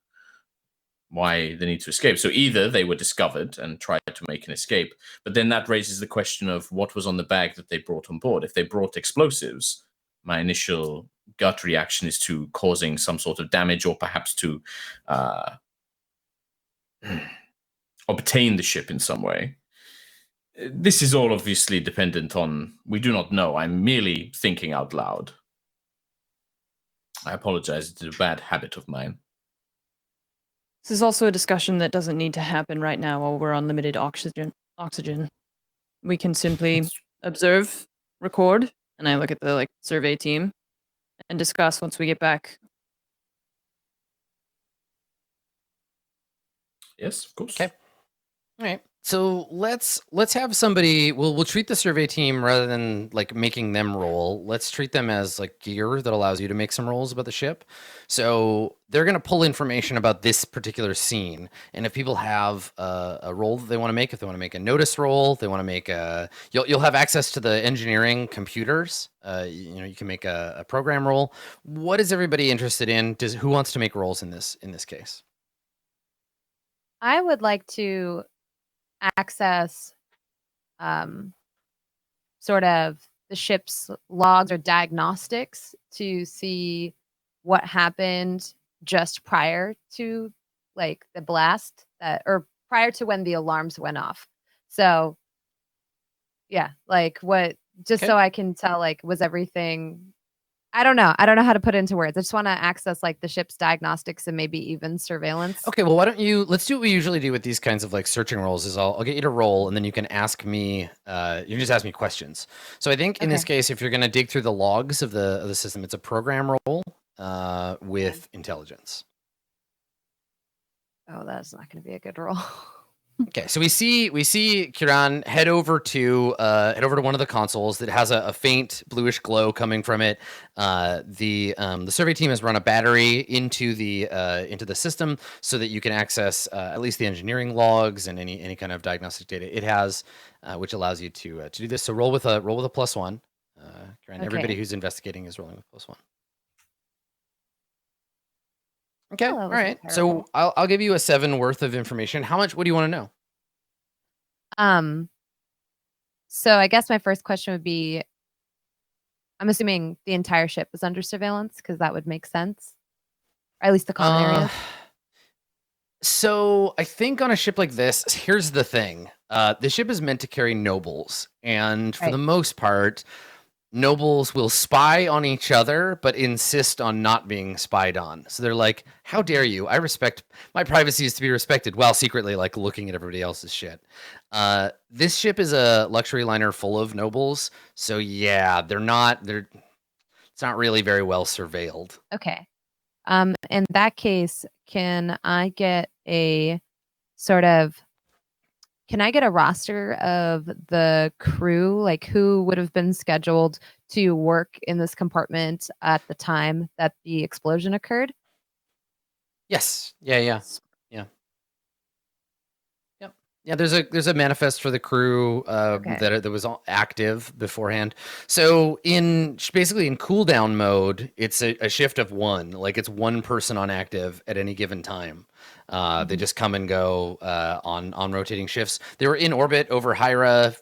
why the need to escape? So either they were discovered and tried to make an escape, but then that raises the question of what was on the bag that they brought on board. If they brought explosives, my initial gut reaction is to causing some sort of damage or perhaps to obtain the ship in some way. This is all obviously dependent on, we do not know. I'm merely thinking out loud. I apologize, it's a bad habit of mine. This is also a discussion that doesn't need to happen right now while we're on limited oxygen. We can simply observe, record, and I look at the survey team and discuss once we get back. Yes, of course. Okay. All right. So let's have somebody. We'll treat the survey team rather than making them roll. Let's treat them as gear that allows you to make some rolls about the ship. So they're going to pull information about this particular scene, and if people have a roll that they want to make, if they want to make a notice roll, they want to make a. You'll have access to the engineering computers. You can make a program roll. What is everybody interested in? Who wants to make rolls in this case? I would like to access sort of the ship's logs or diagnostics to see what happened just prior to the blast or prior to when the alarms went off. So yeah, what, just so I can tell was everything, I don't know how to put it into words. I just want to access the ship's diagnostics and maybe even surveillance. Okay, well, why don't let's do what we usually do with these kinds of searching rolls is I'll get you to roll, and then you can ask me, you can just ask me questions. So I think in this case, if you're going to dig through the logs of the system, it's a program roll with intelligence. Oh, that's not going to be a good roll. Okay, so we see Kiran head over to one of the consoles that has a faint bluish glow coming from it. The survey team has run a battery into the system so that you can access at least the engineering logs and any kind of diagnostic data it has, which allows you to do this. So roll with a +1. Kiran, everybody who's investigating is rolling with +1. Okay, all right. So I'll give you a 7 worth of information. How much? What do you want to know? So I guess my first question would be, I'm assuming the entire ship is under surveillance because that would make sense, or at least the common areas. So I think on a ship like this, here's the thing: the ship is meant to carry nobles, and for the most part, nobles will spy on each other, but insist on not being spied on. So they're like, how dare you? I respect my privacy is to be respected, while secretly looking at everybody else's shit. This ship is a luxury liner full of nobles. So yeah, it's not really very well surveilled. Okay. In that case, can I get a roster of the crew, who would have been scheduled to work in this compartment at the time that the explosion occurred? Yes. Yeah. Yeah, there's a manifest for the crew that was active beforehand. So basically in cooldown mode, it's a shift of 1. It's one person on active at any given time. They just come and go on rotating shifts. They were in orbit over Hyra,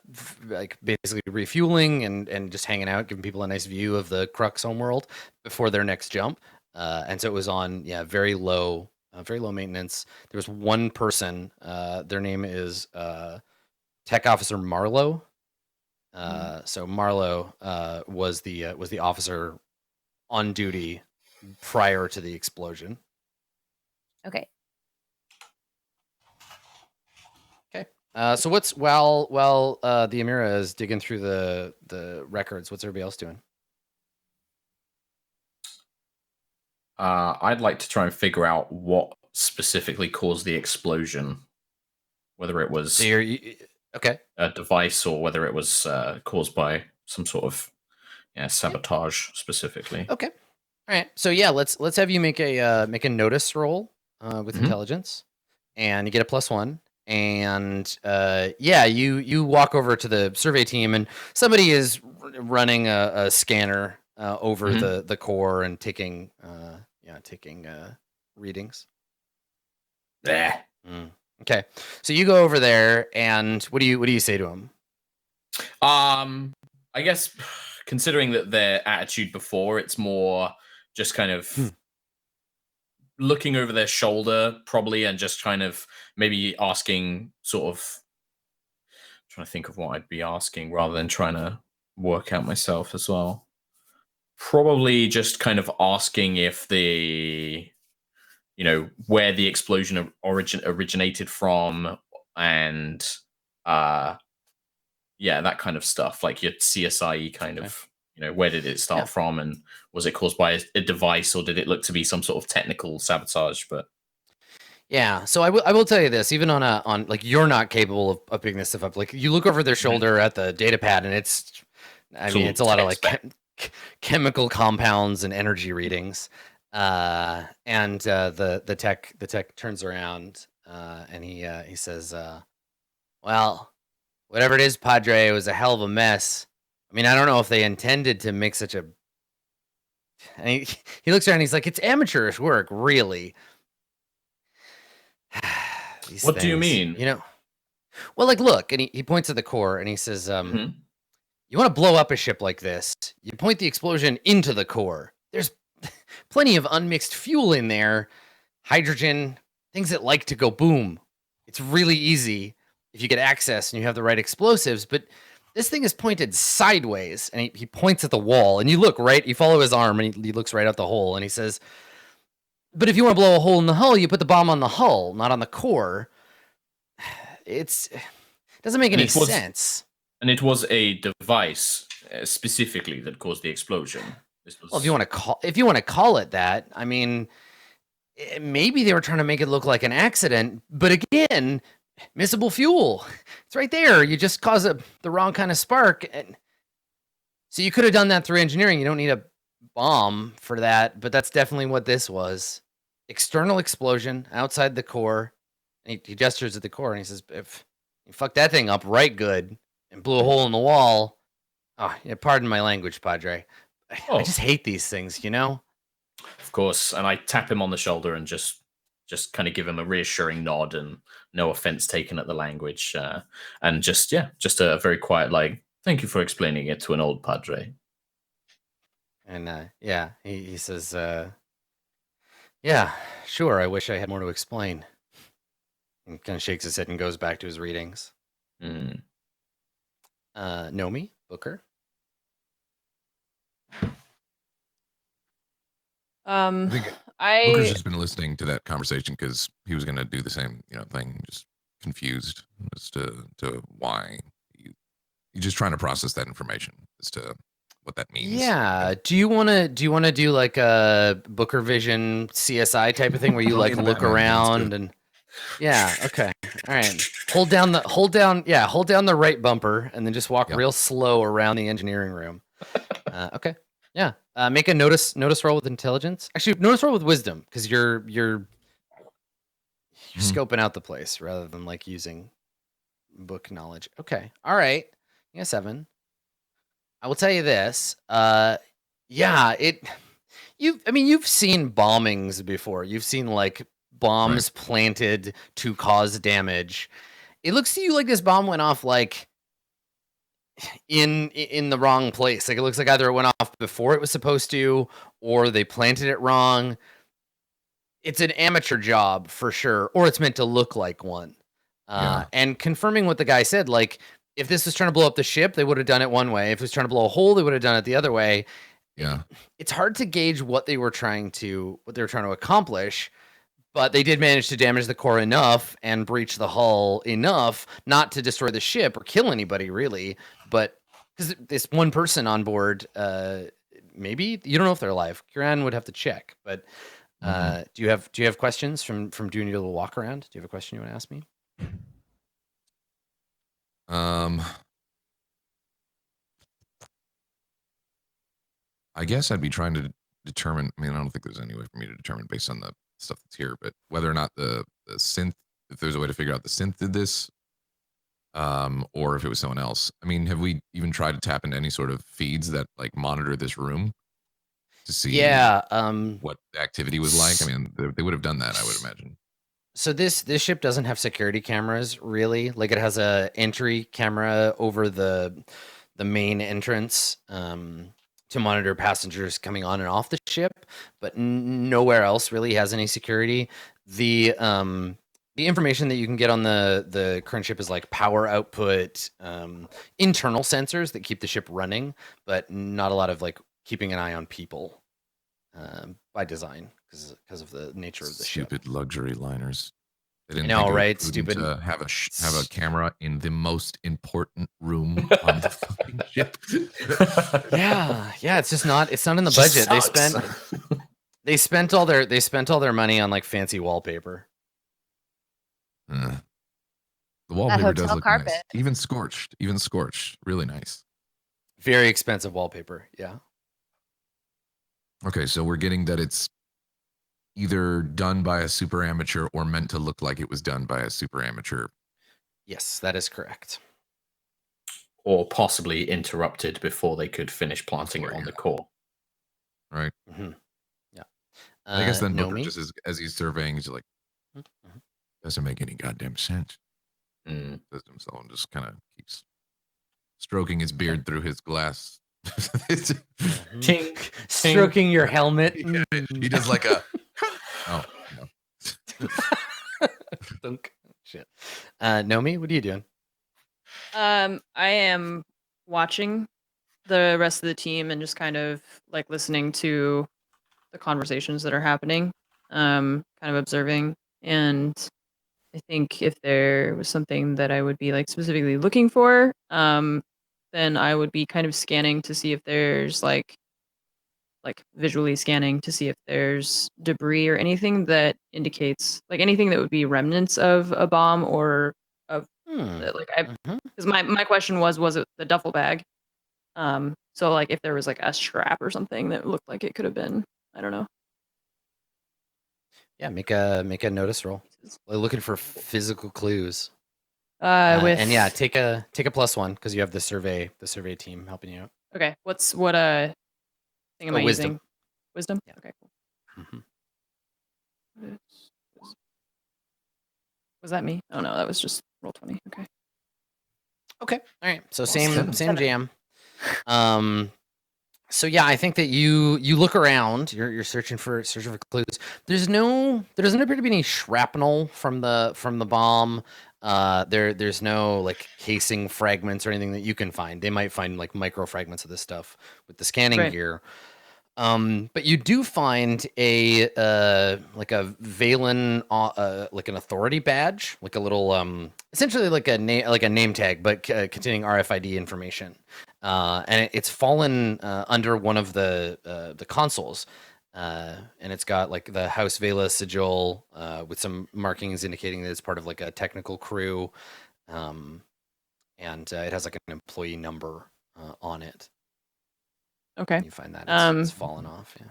basically refueling and just hanging out, giving people a nice view of the Crux homeworld before their next jump. And so it was on very low maintenance. There was one person. Their name is Tech Officer Marlowe. So Marlowe was the officer on duty prior to the explosion. Okay. So while the Amira is digging through the records, what's everybody else doing? I'd like to try and figure out what specifically caused the explosion, whether it was a device or whether it was caused by some sort of sabotage specifically. Okay, all right. So yeah, let's have you make a notice roll with intelligence, and you get a +1. And you walk over to the survey team, and somebody is running a scanner over the core and taking readings. Yeah. Okay, so you go over there, and what do you say to him? I guess considering that their attitude before, it's more just kind of looking over their shoulder, probably, and just kind of maybe asking, sort of trying to think of what I'd be asking rather than trying to work out myself as well. Probably just kind of asking if the, where the explosion originated from, and that kind of stuff, like your CSI kind of, where did it start from, and was it caused by a device, or did it look to be some sort of technical sabotage? But yeah, so I will tell you this, even on like, you're not capable of picking this stuff up. Like, you look over their shoulder at the data pad, and it's a lot of like chemical compounds and energy readings. And the tech turns around, and he says, well, whatever it is, Padre, it was a hell of a mess. I mean, I don't know if they intended to make such a... And he looks around and he's like, it's amateurish work, really. What do you mean? Well, like, look, and he points at the core and he says, you want to blow up a ship like this, you point the explosion into the core. There's plenty of unmixed fuel in there, hydrogen, things that like to go boom. It's really easy if you get access and you have the right explosives, but this thing is pointed sideways, and he points at the wall, and you look right, you follow his arm, and he looks right out the hole, and he says, but if you want to blow a hole in the hull, you put the bomb on the hull, not on the core. It doesn't make any sense. And it was a device specifically that caused the explosion. Well, if you want to call it that, I mean, maybe they were trying to make it look like an accident, but again, miscible fuel, it's right there. You just cause the wrong kind of spark, and so you could have done that through engineering. You don't need a bomb for that, but that's definitely what this was. External explosion outside the core, and he gestures at the core, and he says, if you fucked that thing up right good and blew a hole in the wall, pardon my language, Padre, I just hate these things, Of course. And I tap him on the shoulder and just kind of give him a reassuring nod, and no offense taken at the language, and just a very quiet, like, thank you for explaining it to an old Padre. And he says, yeah, sure, I wish I had more to explain. And kind of shakes his head and goes back to his readings. Nomi, Booker. Booker's just been listening to that conversation because he was going to do the same, thing. Just confused as to why. He's just trying to process that information as to what that means. Yeah. Do you want to do like a Booker Vision CSI type of thing where you like look around and? Yeah. Okay. All right. Hold down the right bumper and then just walk real slow around the engineering room. Okay. Yeah. Make a notice roll with intelligence. Actually, notice roll with wisdom, because you're scoping out the place rather than like using book knowledge. Okay. All right. Yeah, 7. I will tell you this. You've seen bombings before. You've seen like bombs planted to cause damage. It looks to you like this bomb went off like in the wrong place. Like, it looks like either it went off before it was supposed to, or they planted it wrong. It's an amateur job for sure, or it's meant to look like one. And confirming what the guy said, like, if this was trying to blow up the ship, they would have done it one way. If it was trying to blow a hole, they would have done it the other way. Yeah. It's hard to gauge what they were trying to accomplish, but they did manage to damage the core enough and breach the hull enough not to destroy the ship or kill anybody, really. But because this one person on board, maybe you don't know if they're alive. Kiran would have to check. But do you have questions from doing your little walk around? Do you have a question you want to ask me? I guess I'd be trying to determine. I mean, I don't think there's any way for me to determine based on the stuff that's here, but whether or not the synth, if there's a way to figure out the synth did this, or if it was someone else. I mean, have we even tried to tap into any sort of feeds that like monitor this room to see what the activity was like? I mean, they would have done that, I would imagine. So this ship doesn't have security cameras, really. Like, it has a entry camera over the main entrance to monitor passengers coming on and off the ship, but nowhere else really has any security. The information that you can get on the current ship is like power output, internal sensors that keep the ship running, but not a lot of like keeping an eye on people by design because of the nature of the ship. Stupid luxury liners. They didn't know, think it was right? prudent Stupid. to have a camera in the most important room on the fucking ship. Yeah. It's just not. It's not in the Just budget. sucks. They spent all their money on like fancy wallpaper. The wallpaper does hotel look carpet. nice. Even scorched. Really nice. Very expensive wallpaper. Yeah. Okay, so we're getting that it's either done by a super amateur or meant to look like it was done by a super amateur. Yes, that is correct. Or possibly interrupted before they could finish planting it on the core. Right. Mm-hmm. Yeah. I guess then Booker Nomi? just as he's surveying, he's like, doesn't make any goddamn sense. Says to himself and just kind of keeps stroking his beard through his glass. Tink, stroking your helmet. Yeah, he does like a oh no. Thunk. Shit. Nomi, what are you doing? I am watching the rest of the team and just kind of like listening to the conversations that are happening, kind of observing. And I think if there was something that I would be like specifically looking for, then I would be kind of scanning to see if there's like visually scanning to see if there's debris or anything that indicates like anything that would be remnants of a bomb or of like I because my question was it the duffel bag? So like if there was like a strap or something that looked like it could have been, I don't know. Yeah, make a notice roll. We're looking for physical clues. And yeah, take a +1 because you have the survey team helping you out. Okay, what thing am I wisdom. using? Wisdom? Yeah. Okay, cool. Was that me? Oh no, that was just roll 20. Okay. Okay. All right. So same jam. So yeah, I think that you look around. You're searching for clues. There doesn't appear to be any shrapnel from the bomb. There's no like casing fragments or anything that you can find. They might find like micro fragments of this stuff with the scanning gear. But you do find a like a Valen like an authority badge, like a little essentially like a name tag, but containing RFID information. And it's fallen under one of the consoles, and it's got like the House Vela sigil with some markings indicating that it's part of like a technical crew, and it has like an employee number on it. Okay. You find that it's fallen off. Yeah.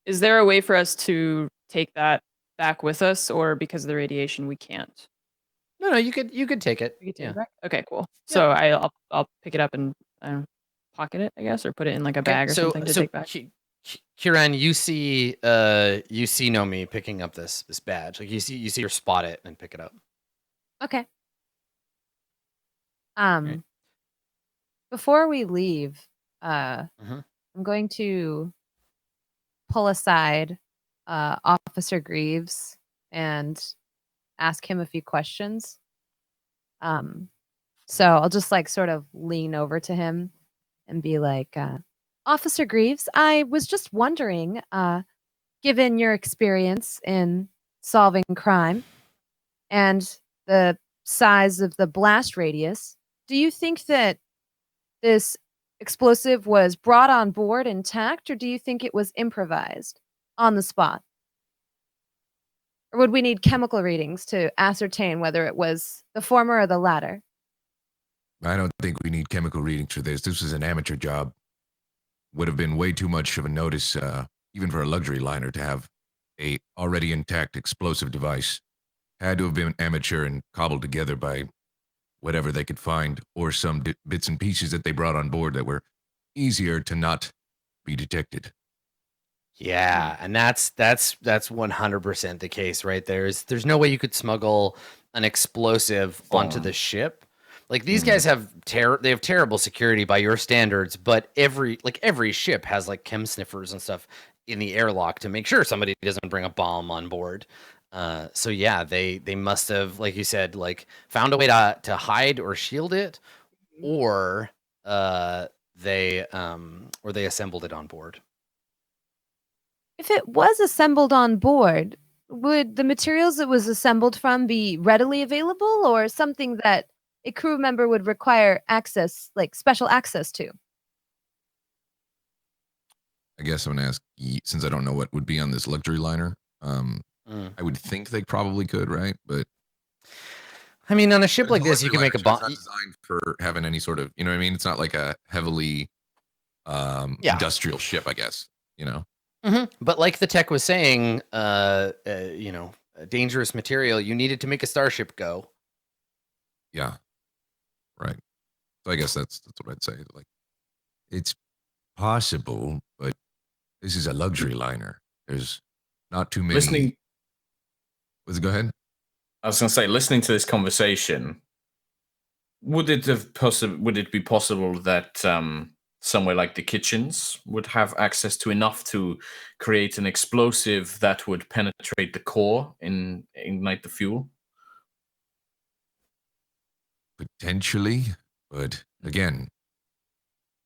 Is there a way for us to take that back with us, or because of the radiation we can't? No, you could take it. We could take it back? Okay, cool. So I'll pick it up and pocket it, I guess, or put it in like a bag or something to take back. Kieran, you see Nomi picking up this badge. Like you see her spot it and pick it up. Okay. Before we leave, I'm going to pull aside Officer Greaves and ask him a few questions. So I'll just like sort of lean over to him and be like, Officer Greaves, I was just wondering, given your experience in solving crime and the size of the blast radius, do you think that this explosive was brought on board intact, or do you think it was improvised on the spot? Or would we need chemical readings to ascertain whether it was the former or the latter? I don't think we need chemical readings for this. This was an amateur job. Would have been way too much of a notice, even for a luxury liner, to have a already intact explosive device. Had to have been amateur and cobbled together by whatever they could find, or some bits and pieces that they brought on board that were easier to not be detected. Yeah, and that's 100% the case, right? There's no way you could smuggle an explosive onto the ship. Like these guys have they have terrible security by your standards, but every ship has like chem sniffers and stuff in the airlock to make sure somebody doesn't bring a bomb on board. So yeah, they must have, like you said, like found a way to hide or shield it, or they assembled it on board. If it was assembled on board, would the materials it was assembled from be readily available, or something that a crew member would require access, like special access to? I guess I'm gonna ask, since I don't know what would be on this luxury liner. I would think they probably could, right? But I mean, on a ship like this, you can make a bomb. It's not designed for having any sort of, you know what I mean? It's not like a heavily industrial ship, I guess, you know? But like the tech was saying, you know, a dangerous material, you needed to make a starship go. Yeah. Right. So I guess that's what I'd say. Like, it's possible, but this is a luxury liner. There's not too many. Go ahead. I was going to say, listening to this conversation, would it be possible that somewhere like the kitchens would have access to enough to create an explosive that would penetrate the core and ignite the fuel? Potentially, but again,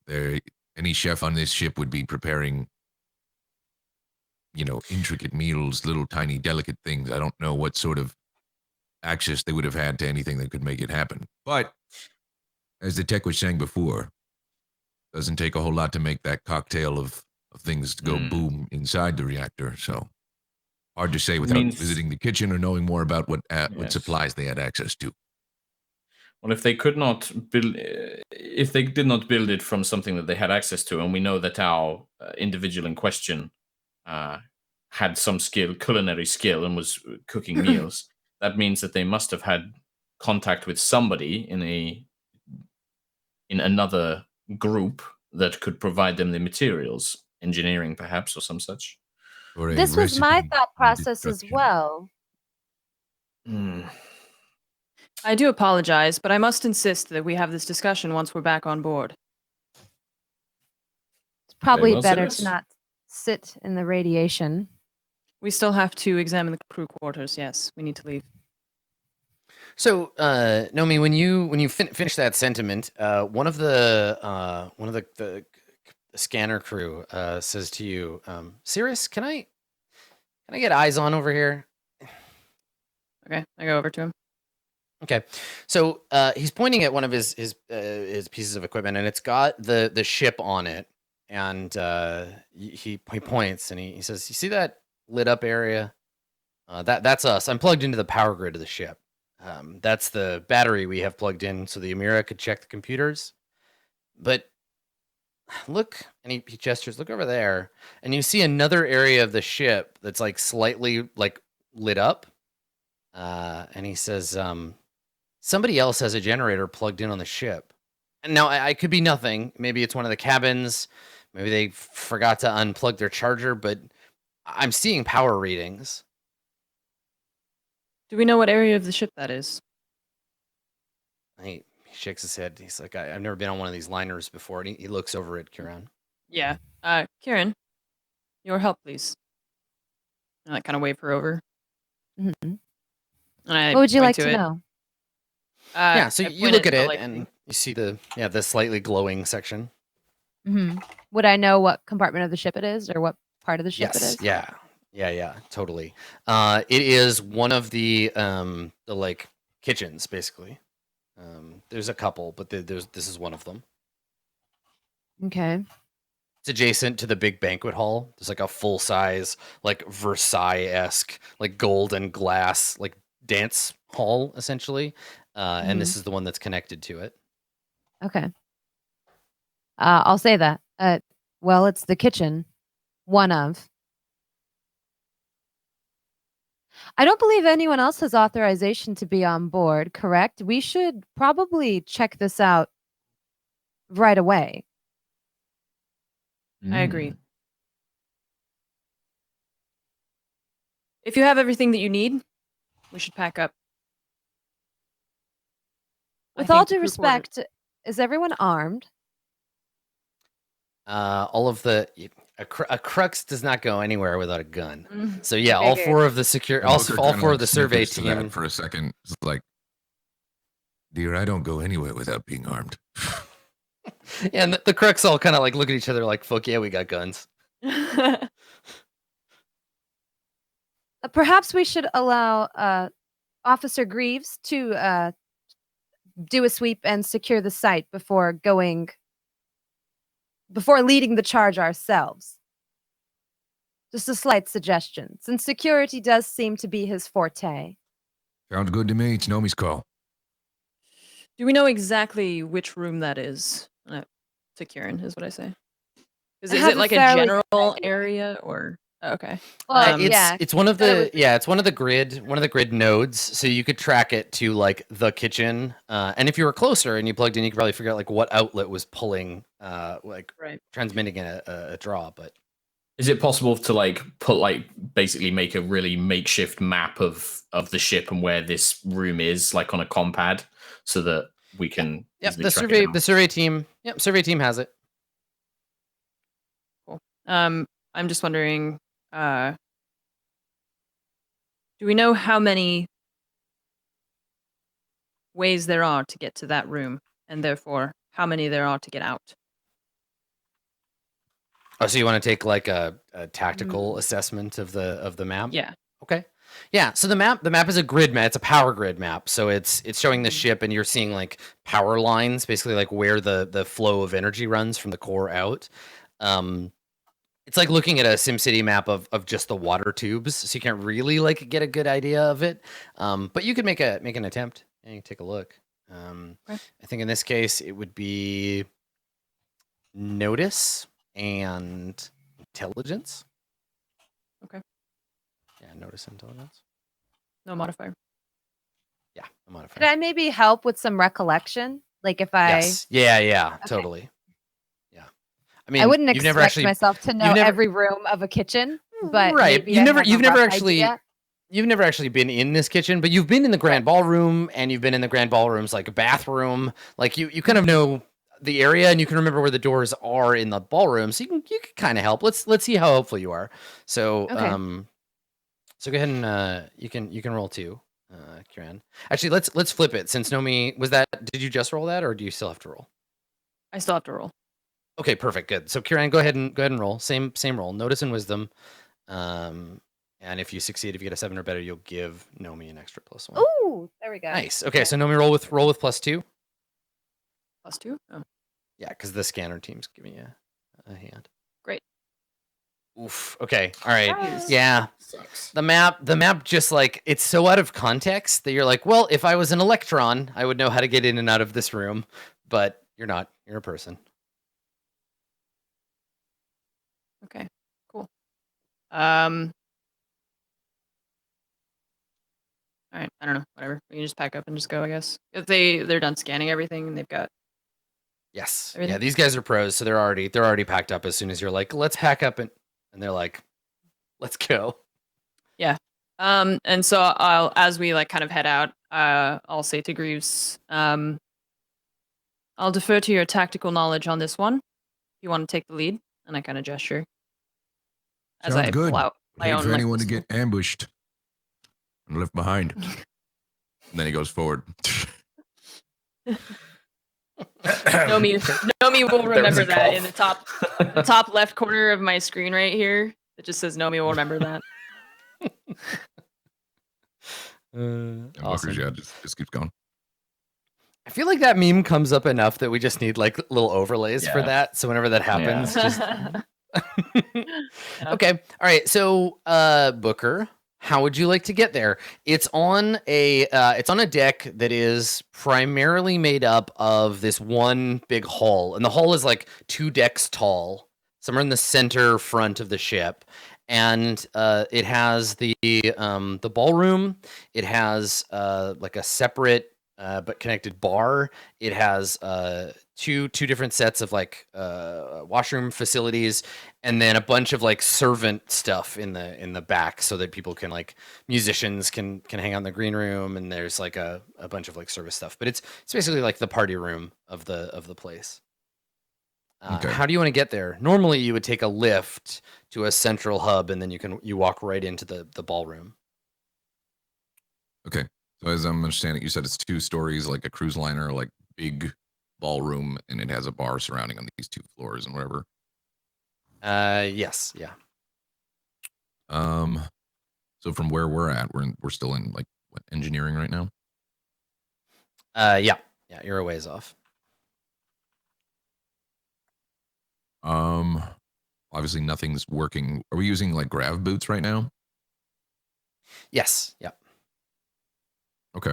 any chef on this ship would be preparing, you know, intricate meals, little tiny delicate things. I don't know what sort of access they would have had to anything that could make it happen. But as the tech was saying before, doesn't take a whole lot to make that cocktail of things to go boom inside the reactor. So hard to say without visiting the kitchen or knowing more about what supplies they had access to. Well, if they did not build it from something that they had access to, and we know that our individual in question had some culinary skill, and was cooking meals, that means that they must have had contact with somebody in another group that could provide them the materials, engineering perhaps, or some such. This was my thought process as well. I do apologize, but I must insist that we have this discussion once we're back on board. It's probably better to not sit in the radiation. We still have to examine the crew quarters. Yes, we need to leave. So, Nomi, when you finish that sentiment, one of the scanner crew says to you, "Cirrus, can I get eyes on over here?" Okay, I go over to him. Okay, so he's pointing at one of his pieces of equipment, and it's got the ship on it, and he points and he says, "You see that lit up area? That's us. I'm plugged into the power grid of the ship. That's the battery we have plugged in so the Amira could check the computers. But look," and he gestures, "look over there, and you see another area of the ship that's like slightly like lit up." And he says, "Somebody else has a generator plugged in on the ship." And now I could be nothing. Maybe it's one of the cabins. Maybe they forgot to unplug their charger, but I'm seeing power readings. Do we know what area of the ship that is? He shakes his head. He's like, I've never been on one of these liners before. And he looks over at Kieran. Yeah. Kieran, your help, please. And I kind of wave her over. Mm-hmm. And what would you like to know? Yeah, so you look at it and you see the slightly glowing section. Mm-hmm. Would I know what compartment of the ship it is, or what part of the ship it is? Yeah, totally. It is one of the like kitchens, basically. There's a couple, but this is one of them. Okay. It's adjacent to the big banquet hall. There's like a full size, like Versailles-esque, like gold and glass, like dance hall, essentially. And this is the one that's connected to it. Okay. I'll say that. Well, it's the kitchen. One of. I don't believe anyone else has authorization to be on board, correct? We should probably check this out right away. I agree. If you have everything that you need, we should pack up. With all due respect, is everyone armed? All of the a crux does not go anywhere without a gun. So yeah, Figured. all four of the survey snippets to that team. for a second. It's like, dear, I don't go anywhere without being armed. Yeah, and the crux all kind of like look at each other like, fuck yeah, we got guns. Perhaps we should allow Officer Greaves to do a sweep and secure the site before leading the charge ourselves. Just a slight suggestion, since security does seem to be his forte. Sounds good to me. It's Nomi's call. Do we know exactly which room that is? To Kieran is what I say. Is it like a general area or? Oh, okay. Well, it's one of the grid nodes, so you could track it to like the kitchen. And if you were closer and you plugged in, you could probably figure out like what outlet was pulling, transmitting a draw. But is it possible to like basically make a really makeshift map of the ship and where this room is, like on a compad, so that we can? Yep. The survey team has it. Cool. I'm just wondering. Do we know how many ways there are to get to that room, and therefore how many there are to get out? Oh, so you want to take like a tactical assessment of the map? Yeah. Okay. Yeah. So the map is a grid map. It's a power grid map. So it's showing the ship, and you're seeing like power lines, basically like where the flow of energy runs from the core out. It's like looking at a SimCity map of just the water tubes, so you can't really like get a good idea of it. But you could make an attempt and take a look. I think in this case it would be notice and intelligence. Okay. Yeah, notice intelligence. No modifier. Yeah, no modifier. Could I maybe help with some recollection? Like if I Yes. Yeah, okay. Totally. I mean, I wouldn't expect myself to know every room of a kitchen, but right. You've never actually been in this kitchen, but you've been in the grand ballroom, and you've been in the grand ballroom's like bathroom. Like you kind of know the area, and you can remember where the doors are in the ballroom, so you can kind of help. Let's see how helpful you are. So so go ahead and you can roll 2, Kieran. Actually, let's flip it. Since Nomi did you just roll that, or do you still have to roll? I still have to roll. Okay, perfect, good. So Kieran, go ahead and roll. Same roll. Notice and wisdom. And if you succeed, if you get a 7 or better, you'll give Nomi an extra +1. Ooh, there we go. Nice. Okay, so Nomi roll with +2. +2? Oh. Yeah, because the scanner team's giving you a hand. Great. Oof. Okay. All right. Nice. Yeah. Sucks. The map just like it's so out of context that you're like, well, if I was an electron, I would know how to get in and out of this room, but you're not. You're a person. Okay, cool. All right, I don't know, whatever. We can just pack up and just go, I guess. If they're done scanning everything and they've got Yes. everything. Yeah, these guys are pros, so they're already packed up as soon as you're like, let's pack up and they're like, let's go. Yeah. And so as we like kind of head out, I'll say to Greaves, I'll defer to your tactical knowledge on this one. If you want to take the lead, and I kind of gesture. As Sounds I good. pull out my own for anyone to pistol. get ambushed and left behind. And then he goes forward. Nomi will remember that in the top left corner of my screen right here. It just says Nomi will remember that. Awesome. Yeah, just keeps going. I feel like that meme comes up enough that we just need like little overlays for that. So whenever that happens, just okay. All right. So Booker, how would you like to get there? It's on a deck that is primarily made up of this one big hull, and the hull is like 2 decks tall, somewhere in the center front of the ship. and it has the ballroom. It has like a separate but connected bar. It has two different sets of like washroom facilities, and then a bunch of like servant stuff in the back, so that people can like musicians can hang out in the green room, and there's like a bunch of like service stuff. But it's basically like the party room of the place. Okay. How do you want to get there? Normally, you would take a lift to a central hub, and then you walk right into the ballroom. Okay. So as I'm understanding, you said it's 2 stories, like a cruise liner, like big ballroom, and it has a bar surrounding on these 2 floors and whatever. Yes, yeah. So from where we're at, we're still in like what, engineering right now. Yeah, you're a ways off. Obviously nothing's working. Are we using like grav boots right now? Yes, yeah. Okay.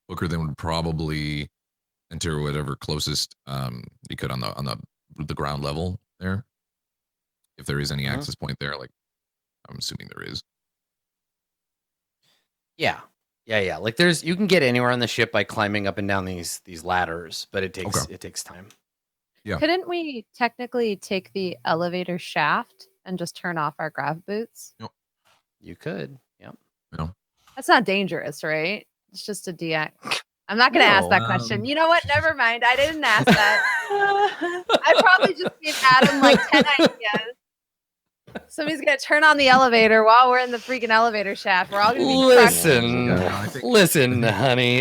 Booker then would probably enter whatever closest he could on the ground level there. If there is any access point there, like I'm assuming there is. Yeah. Like you can get anywhere on the ship by climbing up and down these ladders, but it takes time. Yeah. Couldn't we technically take the elevator shaft and just turn off our grav boots? Yep. You could. Yep. No. That's not dangerous, right? It's just a DX. I'm not going to ask that question. You know what? Never mind. I didn't ask that. I probably just gave Adam like 10 ideas. Somebody's going to turn on the elevator while we're in the freaking elevator shaft. We're all going to be Listen, honey.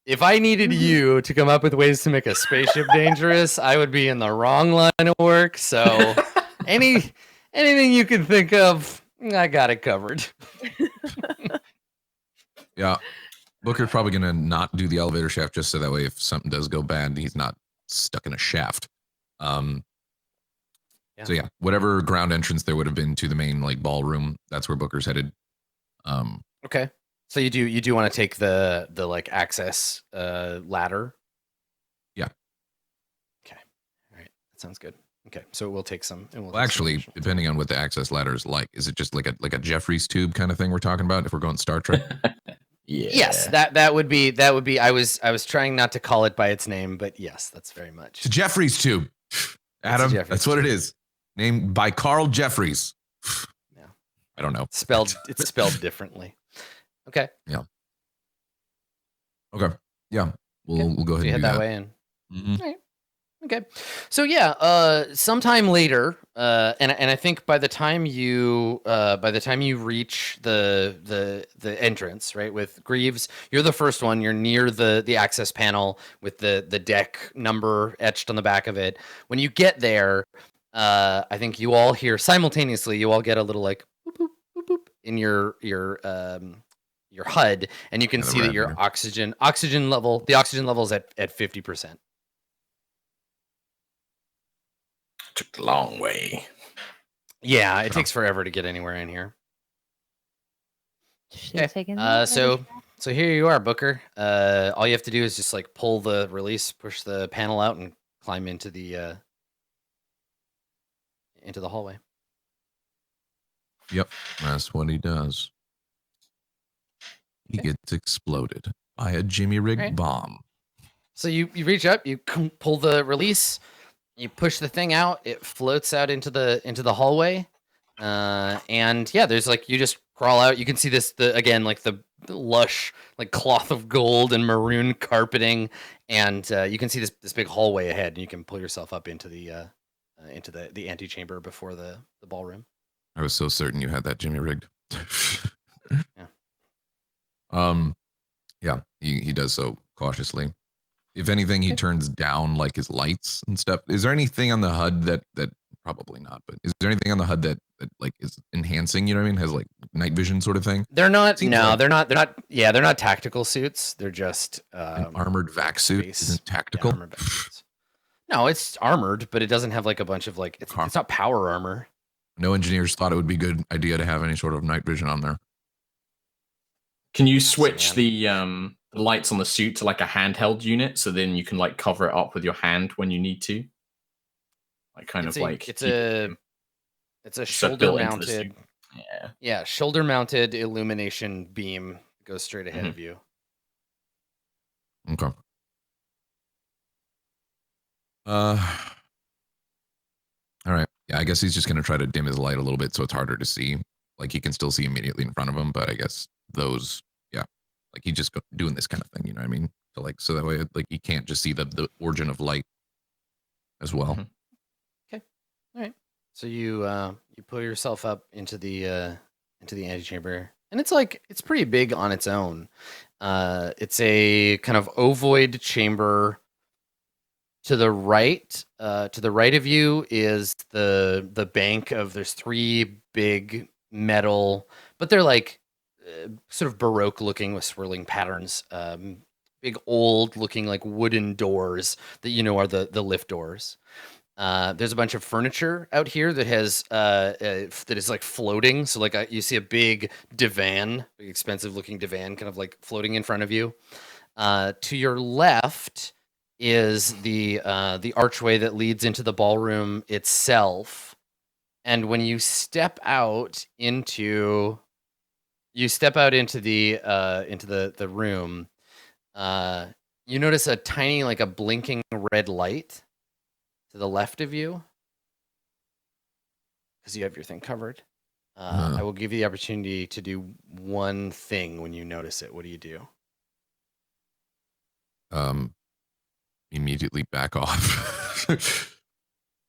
If I needed you to come up with ways to make a spaceship dangerous, I would be in the wrong line of work. So anything you can think of, I got it covered. Yeah. Booker's probably going to not do the elevator shaft just so that way if something does go bad, he's not stuck in a shaft. So yeah, whatever ground entrance there would have been to the main like ballroom, that's where Booker's headed. Okay. So you do want to take the like access ladder? Yeah. Okay. All right. That sounds good. Okay. So it will take some. Well, actually, depending on what the access ladder is like, is it just like a Jeffries tube kind of thing we're talking about if we're going Star Trek? Yeah. Yes, that would be. I was trying not to call it by its name, but yes, that's very much. It's a Jeffries tube. Adam, that's what it is. Named by Carl Jeffries. Yeah. I don't know. It's spelled differently. Okay. Yeah. Okay. Yeah. We'll go ahead and head do that that way in. Mm-hmm. All right. Okay. So yeah, sometime later, and I think by the time you reach the entrance, right, with Greaves, you're the first one. You're near the access panel with the deck number etched on the back of it. When you get there, I think you all hear simultaneously. You all get a little like boop, boop, boop, boop in your HUD, and you can see that your oxygen level is at 50%. Took the long way. Yeah, it takes forever to get anywhere in here. Okay. So here you are, Booker. All you have to do is just like pull the release, push the panel out, and climb into the hallway. Yep, that's what he does. He gets exploded by a Jimmy Rig bomb. So you reach up, you pull the release, you push the thing out, it floats out into the hallway, and yeah, there's like you just crawl out. You can see the lush like cloth of gold and maroon carpeting, and you can see this big hallway ahead, and you can pull yourself up into the antechamber before the ballroom. I was so certain you had that Jimmy rigged. Yeah. Yeah, he does so cautiously. If anything, he turns down like his lights and stuff. Is there anything on the HUD that probably not, but is there anything on the HUD that like is enhancing, you know what I mean? Has like night vision sort of thing? They're not. No, they're not. Yeah, they're not tactical suits. They're just an armored vac suit isn't tactical. Yeah, armored vac suits. No, it's armored, but it doesn't have like a bunch of like it's not power armor. No engineers thought it would be a good idea to have any sort of night vision on there. Can you switch the lights on the suit to like a handheld unit, so then you can like cover it up with your hand when you need to? Like kind of like it's a shoulder mounted. Yeah, shoulder-mounted illumination beam goes straight ahead of you. Okay. All right. Yeah, I guess he's just gonna try to dim his light a little bit so it's harder to see. Like he can still see immediately in front of him, but I guess those, yeah, like he's just doing this kind of thing. You know what I mean? So that way, like he can't just see the origin of light as well. Okay. All right. So you pull yourself up into the antechamber, and it's pretty big on its own. It's a kind of ovoid chamber. To the right of you is the bank of there's 3 big metal, but they're like sort of Baroque looking with swirling patterns. Big old looking like wooden doors that are the lift doors. There's a bunch of furniture out here that has that is like floating. So like you see a big divan, big expensive looking divan, kind of like floating in front of you. To your left is the archway that leads into the ballroom itself. And when you step out into the room, you notice a tiny, like a blinking red light to the left of you, because you have your thing covered. I will give you the opportunity to do one thing when you notice it. What do you do? Immediately back off.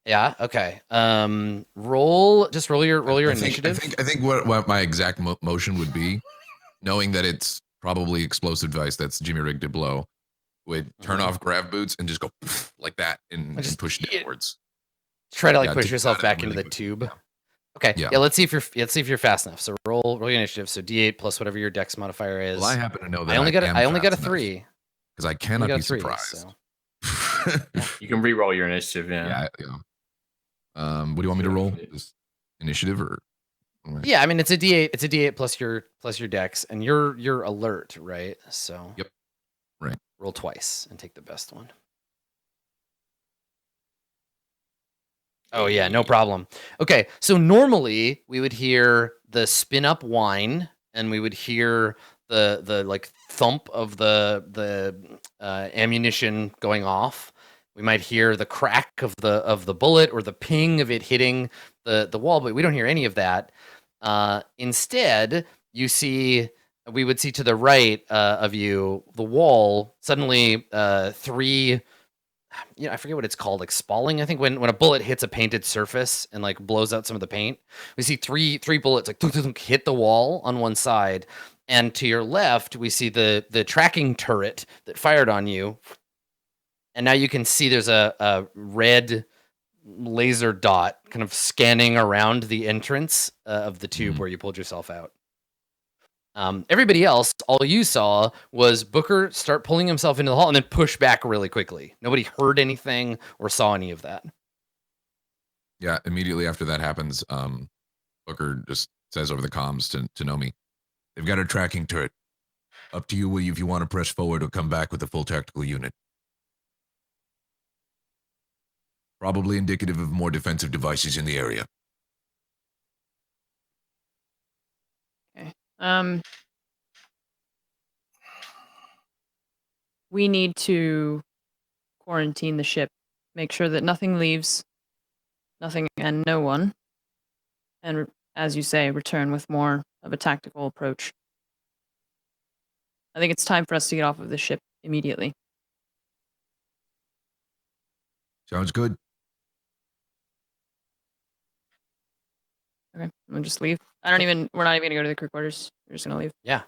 Yeah. Okay. Roll your initiative. I think what my exact motion would be, knowing that it's probably explosive device that's Jimmy rigged to blow, would turn off grab boots and just go like that and push downwards. Try to push yourself back into the tube. Okay. Yeah. Let's see if you're fast enough. So roll your initiative. So D8 plus whatever your dex modifier is. Well, I happen to know that I only got a 3 because I cannot be surprised. So. You can re-roll your initiative. Yeah. What do you want me to roll? This initiative or? Yeah, I mean it's a D8. It's a D8 plus your dex, and you're alert, right? So. Yep. Right. Roll twice and take the best one. Oh yeah, no problem. Okay, so normally we would hear the spin up whine, and we would hear the like thump of the ammunition going off. We might hear the crack of the bullet or the ping of it hitting the wall, but we don't hear any of that. Instead, we would see to the right of you, the wall, suddenly 3, I forget what it's called, like spalling. I think when a bullet hits a painted surface and like blows out some of the paint, we see three bullets like hit the wall on one side, and to your left we see the tracking turret that fired on you. And now you can see there's a red laser dot kind of scanning around the entrance of the tube where you pulled yourself out. Everybody else, all you saw was Booker start pulling himself into the hall and then push back really quickly. Nobody heard anything or saw any of that. Yeah, immediately after that happens, Booker just says over the comms to Nomi, they've got a tracking turret. Up to you if you want to press forward or come back with a full tactical unit. Probably indicative of more defensive devices in the area. Okay. We need to quarantine the ship, make sure that nothing leaves, nothing and no one, and as you say, return with more of a tactical approach. I think it's time for us to get off of the ship immediately. Sounds good. Okay, we'll just leave. We're not even gonna go to the crew quarters. We're just gonna leave. Yeah.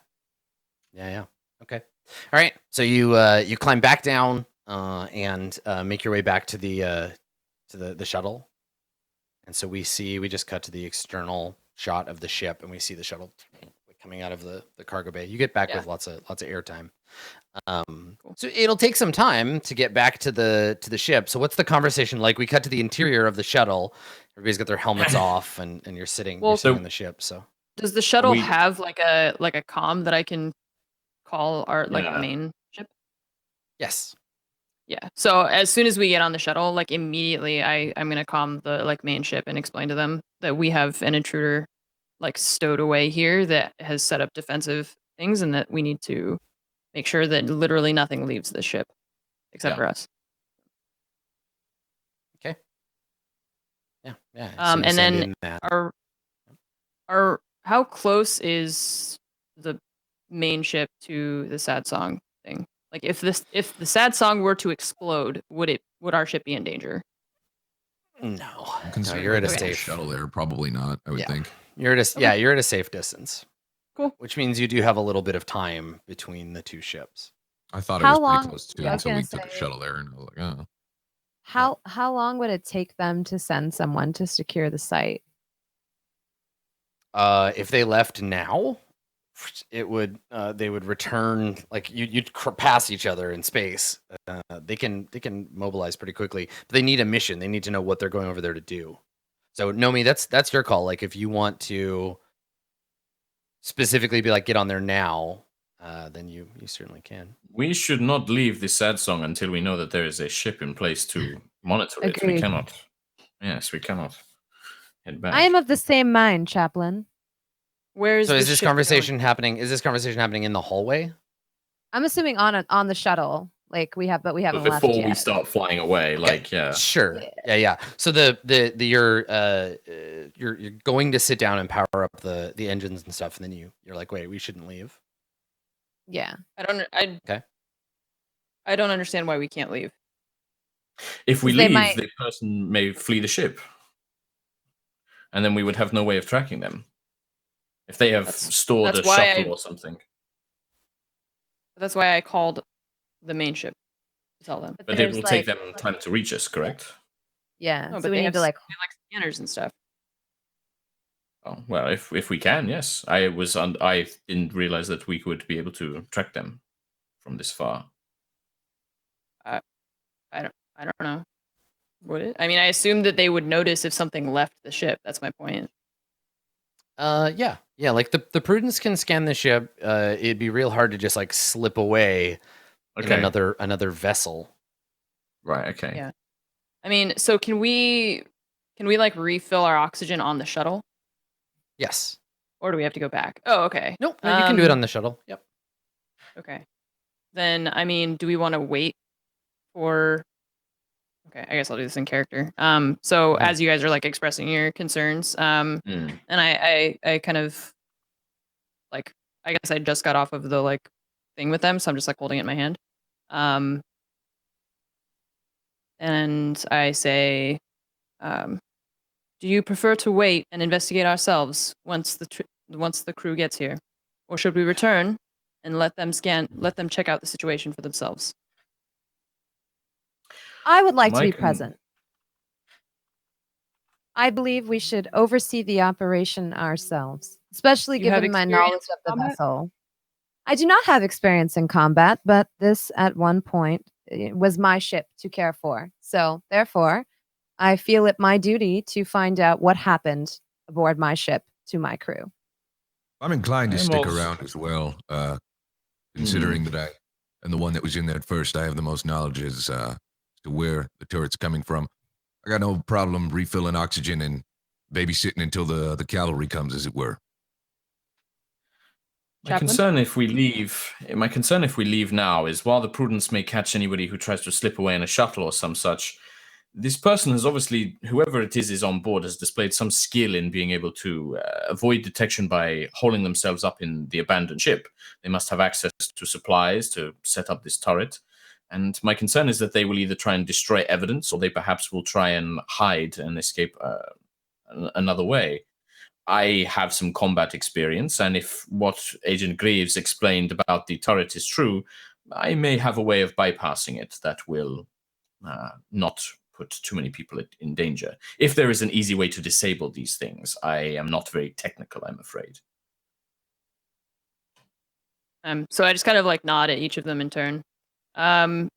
Okay. All right. So you climb back down and make your way back to the shuttle. And so we just cut to the external shot of the ship, and we see the shuttle coming out of the cargo bay. You get back with lots of airtime. Cool. So it'll take some time to get back to the ship. So what's the conversation like? We cut to the interior of the shuttle. Everybody's got their helmets off, and you're sitting in the ship. So does the shuttle have like a comm that I can call our main ship? Yes. Yeah. So as soon as we get on the shuttle, like immediately I'm gonna comm the main ship and explain to them that we have an intruder like stowed away here that has set up defensive things, and that we need to make sure that literally nothing leaves the ship except for us. Okay. Yeah. And then our how close is the main ship to the sad song thing? Like if the sad song were to explode, would our ship be in danger? No, Considering you're at a there's safe shuttle there. Probably not. I would think. You're at a you're at a safe distance. Cool. Which means you do have a little bit of time between the two ships. I thought How it was long- pretty close too yeah, I was until we gonna took a say- shuttle there, and I was like, oh. How long would it take them to send someone to secure the site? If they left now, it would they would return, like you'd pass each other in space. They can mobilize pretty quickly, but they need a mission. They need to know what they're going over there to do. So Nomi, that's your call. Like if you want to specifically be like, get on there now, then you certainly can. We should not leave the sad song until we know that there is a ship in place to monitor it. We Agreed. cannot. Yes, we cannot head back. I am of the same mind, Chaplain. Where's So the is this ship going? conversation happening? Is this conversation happening in the hallway? I'm assuming on the shuttle. Like we haven't But left before yet. we start flying away, like Sure. Yeah. So you're going to sit down and power up the engines and stuff, and then you're like, wait, we shouldn't leave. Yeah. I don't understand why we can't leave. if we 'Cause they leave, might- the person may flee the ship, and then we would have no way of tracking them. If they have stored a that's why shuttle or something. That's why I called the main ship to tell them. But it there's, will take like- them time to reach us, correct? Yeah. No, so but we they need have to like they have, like scanners and stuff. Oh, well, if we can, yes. I didn't realize that we would be able to track them from this far. I don't know. Would it? I mean, I assumed that they would notice if something left the ship. That's my point. Yeah. Like the Prudence can scan the ship. It'd be real hard to just like slip away in another vessel. Right. Okay. Yeah. I mean, so can we like refill our oxygen on the shuttle, Yes. or do we have to go back? Oh, okay. Nope. No, you can do it on the shuttle. Yep. Okay. Then, I mean, do we want to wait for? Okay, I guess I'll do this in character. So as you guys are like expressing your concerns, and I kind of like, I guess I just got off of the like thing with them, so I'm just like holding it in my hand. And I say, do you prefer to wait and investigate ourselves once the crew gets here, or should we return and let them check out the situation for themselves? I would like to be Mike and- present. I believe we should oversee the operation ourselves, especially You have given my experience knowledge of in the combat? vessel. I do not have experience in combat, but this at one point was my ship to care for. So, therefore, I feel it my duty to find out what happened aboard my ship to my crew. I'm inclined to I'm stick also- around as well, considering that I and the one that was in there at first, I have the most knowledge as to where the turret's coming from. I got no problem refilling oxygen and babysitting until the cavalry comes, as it were. My concern if we leave now is while the Prudence may catch anybody who tries to slip away in a shuttle or some such, this person has obviously, whoever it is on board, has displayed some skill in being able to avoid detection by holding themselves up in the abandoned ship. They must have access to supplies to set up this turret. And my concern is that they will either try and destroy evidence, or they perhaps will try and hide and escape another way. I have some combat experience, and if what Agent Greaves explained about the turret is true, I may have a way of bypassing it that will not put too many people in danger. If there is an easy way to disable these things, I am not very technical, I'm afraid. So I just kind of like nod at each of them in turn. And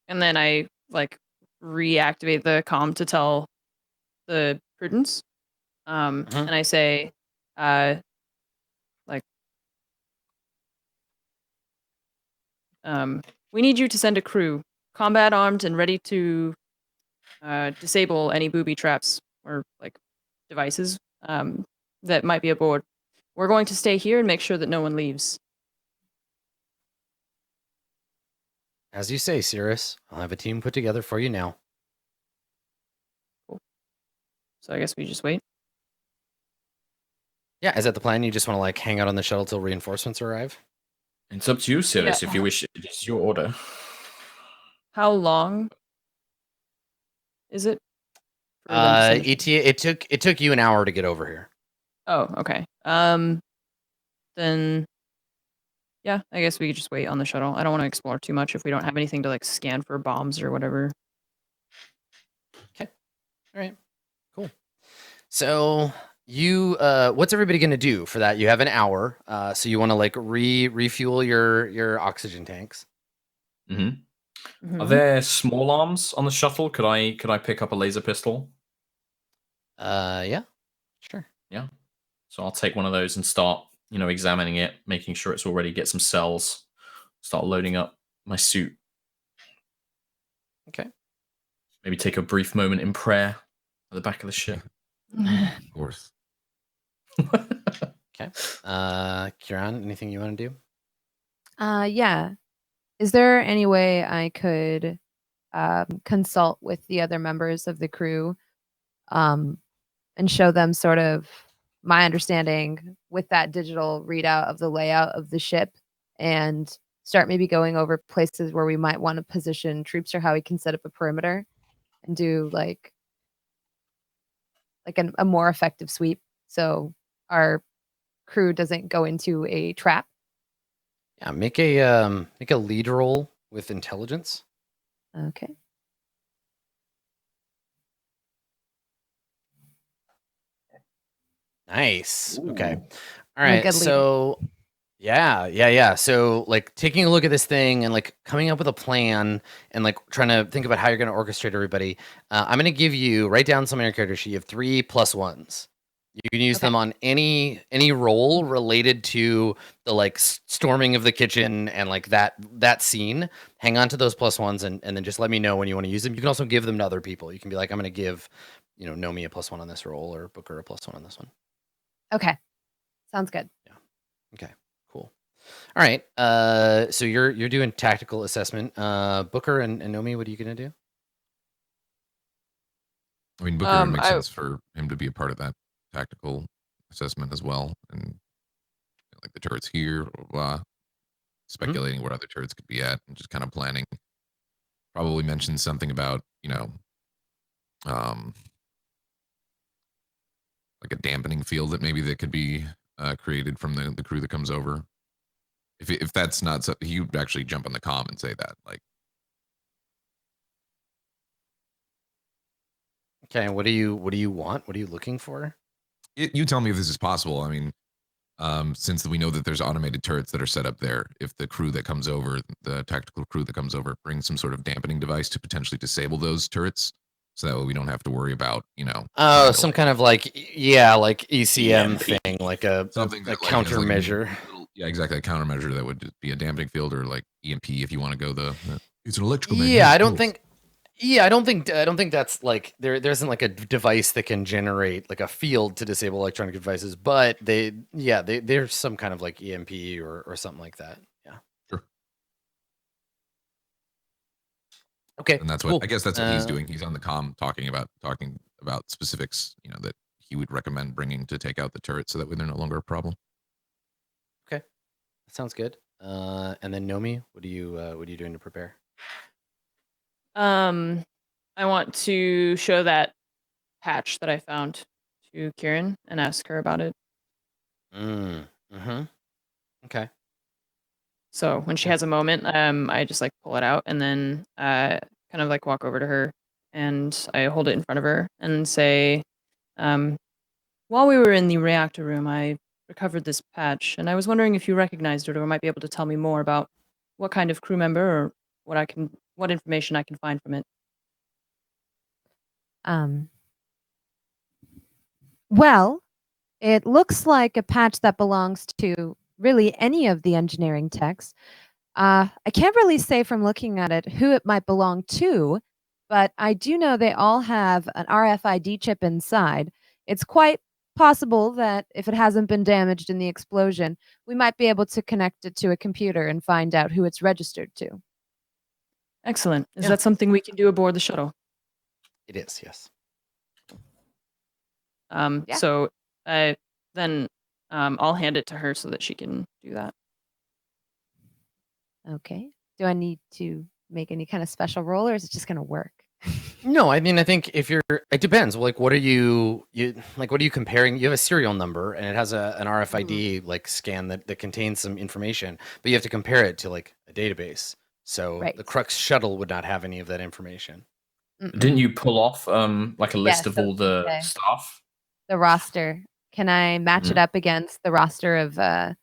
then I like reactivate the comm to tell the Prudence. And I say, we need you to send a crew, combat armed and ready to disable any booby traps or like devices. that might be aboard. We're going to stay here and make sure that no one leaves. As you say, Cirrus, I'll have a team put together for you now. Cool. So I guess we just wait. Yeah, is that the plan? You just want to like hang out on the shuttle till reinforcements arrive? It's up to you, Silas, Yeah. if you wish. It is your order. How long is it? for them to send us- It took you an hour to get over here. Oh, okay. Then yeah, I guess we could just wait on the shuttle. I don't want to explore too much if we don't have anything to like scan for bombs or whatever. All right, cool. So you, what's everybody gonna do for that? You have an hour. So you want to like refuel your oxygen tanks. Are there small arms on the shuttle? Could I pick up a laser pistol? Yeah, sure. Yeah. So I'll take one of those and start, examining it, making sure it's all ready. Get some cells. Start loading up my suit. Okay. Maybe take a brief moment in prayer at the back of the ship. Of course. Okay. Kieran, anything you want to do? Yeah. Is there any way I could consult with the other members of the crew and show them sort of my understanding with that digital readout of the layout of the ship and start maybe going over places where we might want to position troops or how we can set up a perimeter and do like a more effective sweep so our crew doesn't go into a trap? Yeah, make a lead roll with intelligence. Okay. Nice. Okay. Ooh. All I'm a right. good leader. So yeah. So like taking a look at this thing and like coming up with a plan and like trying to think about how you're going to orchestrate everybody. I'm going to give you, write down some of your character sheet. You have 3 +1s. You can use Okay. them on any role related to the like storming of the kitchen and like that scene. Hang on to those +1s and then just let me know when you want to use them. You can also give them to other people. You can be like, I'm going to give, Nomi a +1 on this roll or Booker a +1 on this one. Okay. Sounds good. Okay, cool. All right. So you're doing tactical assessment. Booker and Nomi, what are you gonna do? I mean, Booker would make I- sense for him to be a part of that tactical assessment as well, and like the turrets here, blah, blah, blah, speculating where other turrets could be at, and just kind of planning. Probably mention something about like a dampening field that could be created from the crew that comes over. If that's not so, he would actually jump on the comm and say that, like. Okay, what do you want? What are you looking for? You tell me if this is possible. I mean, since we know that there's automated turrets that are set up there, if the crew that comes over, the tactical crew that comes over, brings some sort of dampening device to potentially disable those turrets, so that way we don't have to worry about, Oh, some kind of like ECM EMP. thing, like a something that, like, has, like, a countermeasure. yeah, exactly, a countermeasure that would just be a dampening field, or like EMP if you want to go the it's an electrical. Yeah, I don't think that's like there isn't like a device that can generate like a field to disable electronic devices, but there's some kind of like EMP or something like that. Yeah. Sure. Okay. And that's cool. what I guess that's what he's doing. He's on the comm talking about specifics, that he would recommend bringing to take out the turret, so that way they're no longer a problem. Okay, that sounds good. And then Nomi, what are you doing to prepare? I want to show that patch that I found to Kieran and ask her about it. Okay. So when she has a moment, I just like pull it out and then kind of like walk over to her and I hold it in front of her and say, while we were in the reactor room, I recovered this patch and I was wondering if you recognized it or might be able to tell me more about what kind of crew member or what information I can find from it. Well, it looks like a patch that belongs to really any of the engineering techs. I can't really say from looking at it who it might belong to, but I do know they all have an RFID chip inside. It's quite possible that if it hasn't been damaged in the explosion, we might be able to connect it to a computer and find out who it's registered to. Excellent. Is Yeah. that something we can do aboard the shuttle? It is, yes. Yeah. So then I'll hand it to her so that she can do that. Okay. Do I need to make any kind of special roll, or is it just going to work? No, I mean, I think if you're, it depends. Like, what are you what are you comparing? You have a serial number and it has an RFID like scan that contains some information, but you have to compare it to like a database. So Right. the Crux shuttle would not have any of that information. Didn't you pull off like a list Yes, of all the okay. staff? The roster. Can I match it up against the roster of the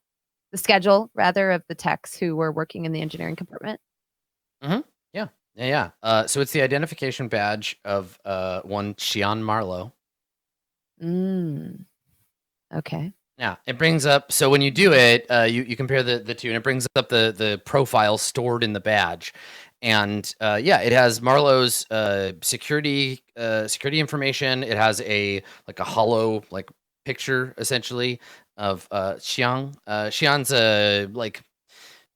schedule, rather, of the techs who were working in the engineering compartment? Yeah. So it's the identification badge of one Xian Marlowe. Okay. Yeah, it brings up. So when you do it, you compare the two, and it brings up the profile stored in the badge, and it has Marlowe's security information. It has a hollow picture essentially of Xiang. Xian's like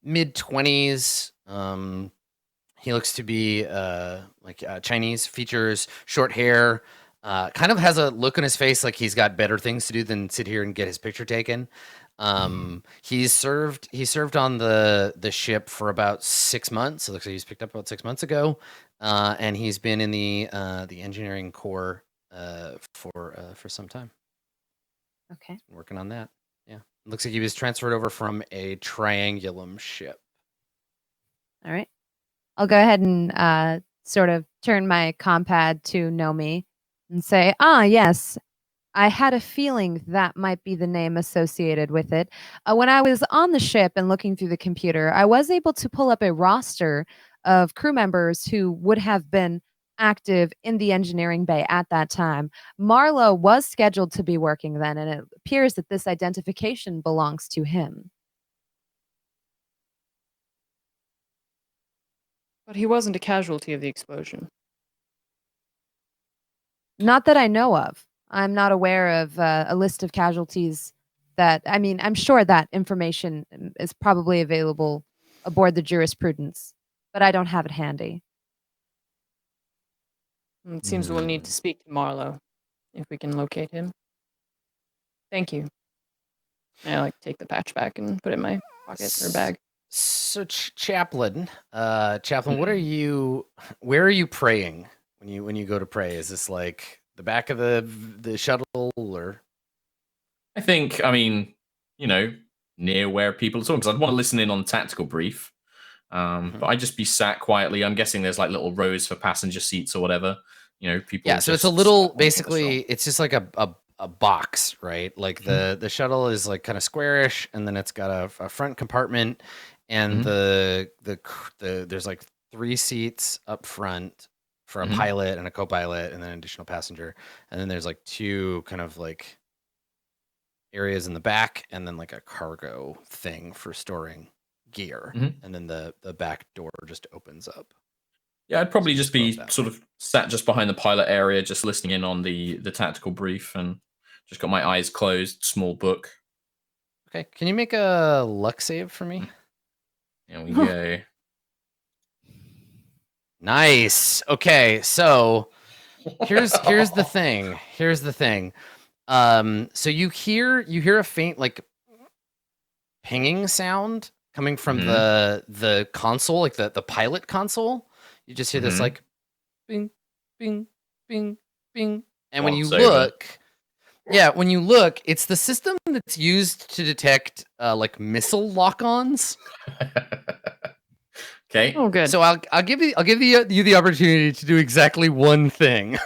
mid-20s. He looks to be Chinese features, short hair. Kind of has a look on his face like he's got better things to do than sit here and get his picture taken. He served on the ship for about 6 months. It looks like he was picked up about 6 months ago, and he's been in the engineering corps for some time. Okay. Working on that. Yeah, it looks like he was transferred over from a Triangulum ship. All right. I'll go ahead and sort of turn my compad to Nomi and say, yes, I had a feeling that might be the name associated with it. When I was on the ship and looking through the computer, I was able to pull up a roster of crew members who would have been active in the engineering bay at that time. Marlowe was scheduled to be working then, and it appears that this identification belongs to him. But he wasn't a casualty of the explosion. Not that I know of. I'm not aware of a list of casualties that, I mean, I'm sure that information is probably available aboard the jurisprudence, but I don't have it handy. It seems we'll need to speak to Marlowe if we can locate him. Thank you. I take the patch back and put it in my pocket or bag. So Chaplain, what are you? Where are you praying when you go to pray? Is this like the back of the shuttle, or? I think, near where people are talking, because I'd want to listen in on the tactical brief. But I'd just be sat quietly. I'm guessing there's like little rows for passenger seats or whatever. People. Yeah, so it's a little. Basically, it's just like a box, right? Like the shuttle is like kind of squarish, and then it's got a front compartment. And there's like 3 seats up front for a pilot and a co-pilot and then an additional passenger. And then there's like 2 kind of like areas in the back, and then like a cargo thing for storing gear. And then the back door just opens up. Yeah, I'd probably just be sort of sat just behind the pilot area, just listening in on the tactical brief, and just got my eyes closed, small book. Okay, can you make a luck save for me? There we go. Nice. Okay, so here's the thing. So you hear a faint like pinging sound coming from the console, like the pilot console. You just hear this like bing, bing, bing, bing, and when you look, it's the system that's used to detect like missile lock-ons. Okay. Oh, good. So I'll give you the opportunity to do exactly one thing.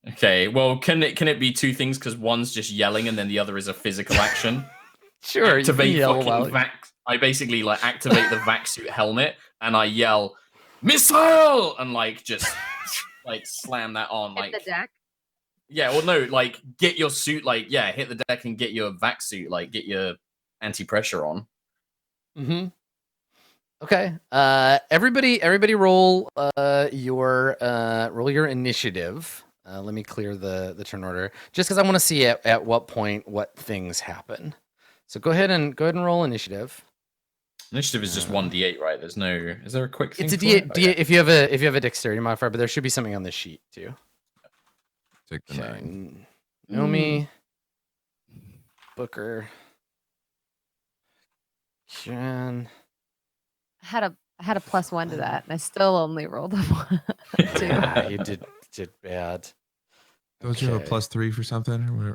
Okay. Well, can it be 2 things? Because one's just yelling, and then the other is a physical action. Sure. Activate fucking I basically like activate the vac suit helmet, and I yell missile, and just like slam that on. Hit the deck. Yeah. Well, no. Like get your suit. Hit the deck and get your vac suit. Like get your anti-pressure on. Okay. Everybody roll your initiative. Let me clear the turn order, just because I want to see at what point what things happen. So go ahead and roll initiative. Initiative is just 1d8, right? There's no. Is there a quick thing? It's a for D8, it? Oh, yeah. if you have a dexterity modifier, but there should be something on this sheet too. Take the 9. Nomi, Booker, Kieran. I had a +1 to that, and I still only rolled a 1. Yeah, you did bad. Don't you have a +3 for something or whatever?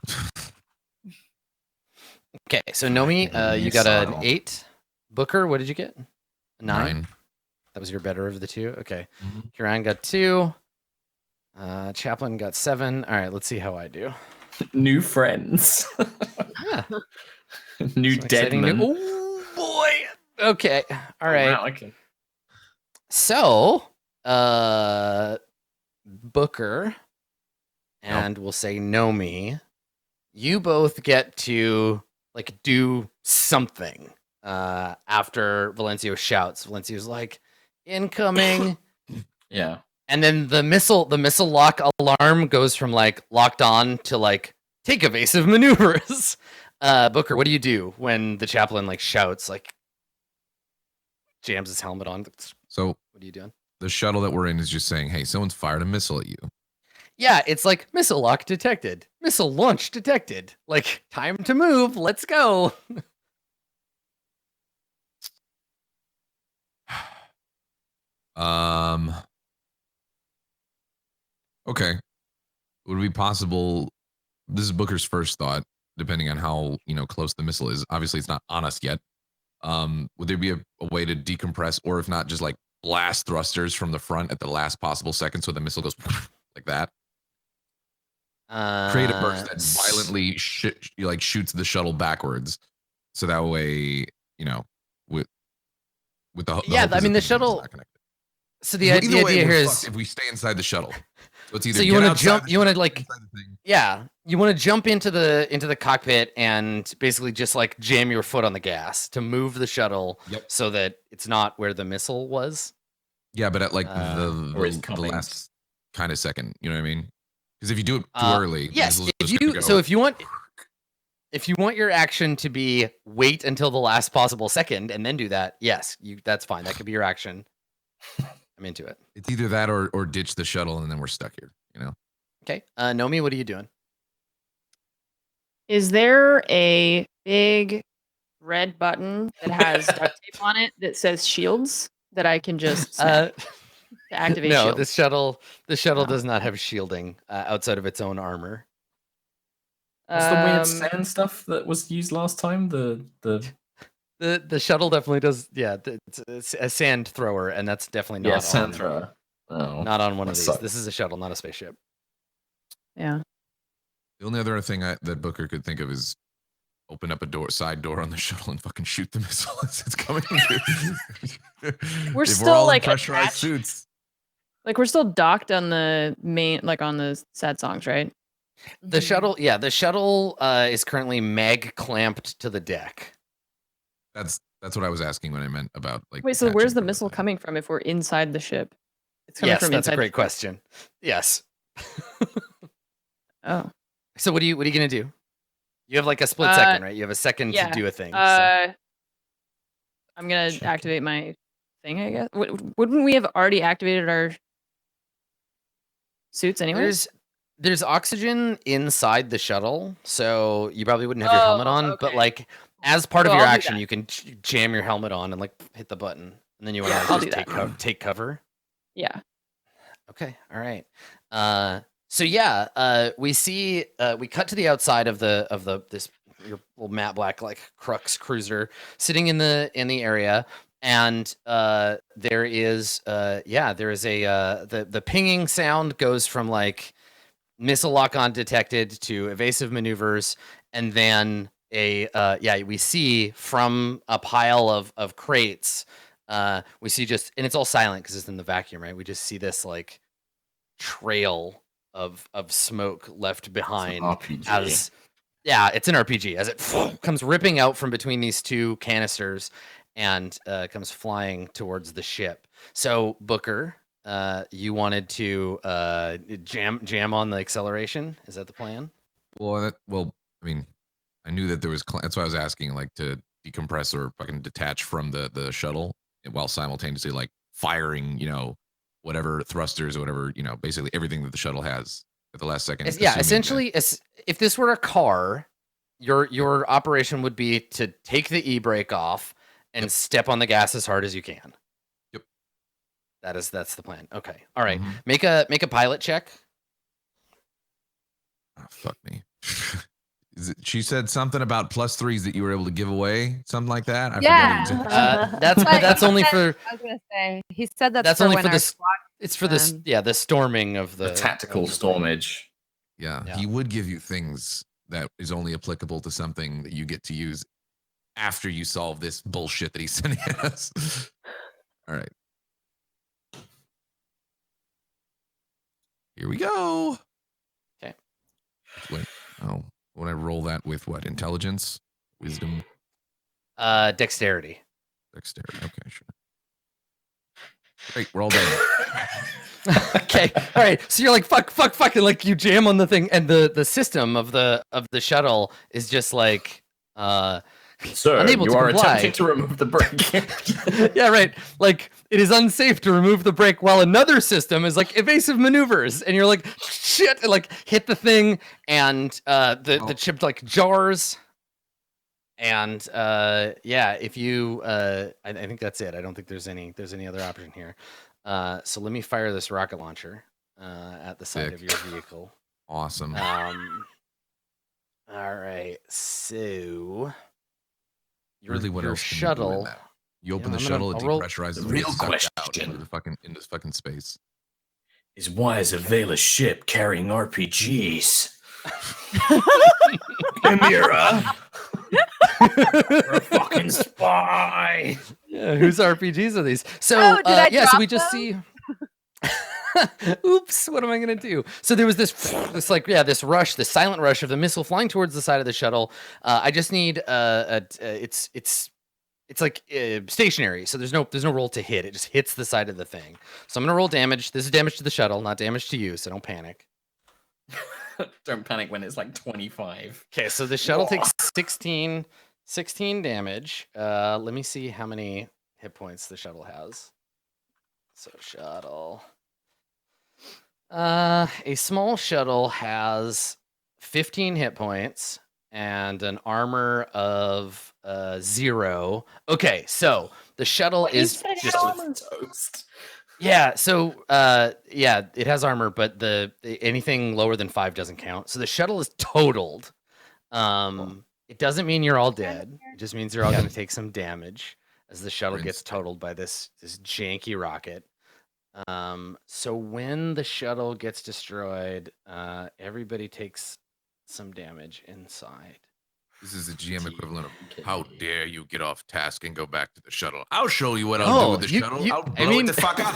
Okay, so Nomi, you got an 8. Booker, what did you get? A 9. That was your better of the two. Okay, Kieran got 2. Chaplin got 7. All right, let's see how I do. New friends. Yeah. New deadman. Oh boy. Okay. All right. Wow, okay. So, Booker and we'll say Nomi, you both get to like do something after Valencio shouts. Valencio's like, incoming. Yeah. And then the missile lock alarm goes from like locked on to like take evasive maneuvers. Booker, what do you do when the chaplain like shouts, like jams his helmet on? So what are you doing? The shuttle that we're in is just saying, hey, someone's fired a missile at you. Yeah, it's like missile lock detected. Missile launch detected. Like, time to move. Let's go. Okay. Would it be possible? This is Booker's first thought, depending on how close the missile is. Obviously, it's not on us yet. Would there be a way to decompress, or if not, just like blast thrusters from the front at the last possible second, so the missile goes like that? Create a burst that violently shoots the shuttle backwards, so that way with the yeah, hope I mean the shuttle. So the idea here is if we stay inside the shuttle. So it's either so you want to jump, you want to like, yeah, you want to jump into the cockpit and basically just like jam your foot on the gas to move the shuttle, so that it's not where the missile was. Yeah, but at like the last kind of second, you know what I mean? Because if you do it too early, yes. If you want your action to be wait until the last possible second and then do that, yes, that's fine. That could be your action. I'm into it. It's either that or ditch the shuttle and then we're stuck here, Okay. Nomi, what are you doing? Is there a big red button that has duct tape on it that says shields that I can just snap to activate no, shields? the shuttle does not have shielding outside of its own armor. What's the weird sand stuff that was used last time? The shuttle definitely does. Yeah, it's a sand thrower, and that's definitely not sand thrower. Oh, not on one of these. Sucks. This is a shuttle, not a spaceship. Yeah. The only other thing that Booker could think of is open up a side door on the shuttle and fucking shoot the missile as it's coming through. We're still like pressurized attached. suits. Like we're still docked on the main, like on the sad songs, right? The shuttle, the shuttle is currently mag clamped to the deck. That's what I was asking when I meant about like. Wait, so where's the missile coming from if we're inside the ship? It's coming yes, from that's inside a great question. Yes. Oh. So what are you gonna do? You have like a split second, right? You have a second to do a thing. I'm gonna activate my thing, I guess. Wouldn't we have already activated our suits anyway? There's oxygen inside the shuttle, so you probably wouldn't have your helmet on. Okay. But like as part of your action, you can jam your helmet on and like hit the button, and then you want to just take cover. Yeah. Okay. All right. So yeah, we see we cut to the outside of this your little matte black like Crux cruiser sitting in the area, and there is a the pinging sound goes from like missile lock on detected to evasive maneuvers, and then we see from a pile of crates, we see just, and it's all silent because it's in the vacuum, right? We just see this like trail of smoke left behind as it's an RPG as it comes ripping out from between these two canisters and comes flying towards the ship. So Booker, you wanted to jam on the acceleration. Is that the plan? Well, I mean, I knew that there was. That's why I was asking, like, to decompress or fucking detach from the shuttle while simultaneously like firing, whatever thrusters or whatever, basically everything that the shuttle has at the last second. Essentially, if this were a car, your operation would be to take the e-brake off and step on the gas as hard as you can. Yep. That's the plan. Okay. All right. Mm-hmm. Make a pilot check. Oh, fuck me. She said something about +3s that you were able to give away, something like that. I forget that's only for. I was gonna say he said that's for only when for this. It's for this. Yeah, the storming of the tactical stormage. Yeah, he would give you things that is only applicable to something that you get to use after you solve this bullshit that he's sending us. All right. Here we go. Okay. Wait. Oh, when I roll that with what? Intelligence? Wisdom? Dexterity. Dexterity. Okay, sure. Great, we're all done. Okay. All right. So you're like fuck, and like you jam on the thing, and the system of the shuttle is just like Sir, you are attempting to remove the brake. Yeah, right. Like it is unsafe to remove the brake while another system is like evasive maneuvers, and you're like shit, and like hit the thing, and the chip like jars. And if you I think that's it. I don't think there's any other option here. So let me fire this rocket launcher at the side of your vehicle. Awesome. All right. So your shuttle. You open the shuttle, it depressurizes. The real question out into fucking space. Is why is a Vela ship carrying RPGs? Chimera. You're a fucking spy. Yeah, whose RPGs are these? So so we just see. Oops, what am I gonna do? So there was this rush, this silent rush of the missile flying towards the side of the shuttle. I just need it's like stationary, so there's no roll to hit. It just hits the side of the thing. So I'm gonna roll damage. This is damage to the shuttle, not damage to you. So don't panic. Don't panic when it's like 25. Okay, so the shuttle takes 16 damage. Let me see how many hit points the shuttle has. So shuttle. A small shuttle has 15 hit points and an armor of 0. Okay, so the shuttle is just toast. Yeah, so it has armor, but anything lower than 5 doesn't count. So the shuttle is totaled. It doesn't mean you're all dead. It just means you're all going to take some damage as the shuttle gets totaled by this janky rocket. So when the shuttle gets destroyed, everybody takes some damage inside. This is the GM equivalent of how dare you get off task and go back to the shuttle. I'll show you what I'll do with the shuttle. I'll blow it the fuck up.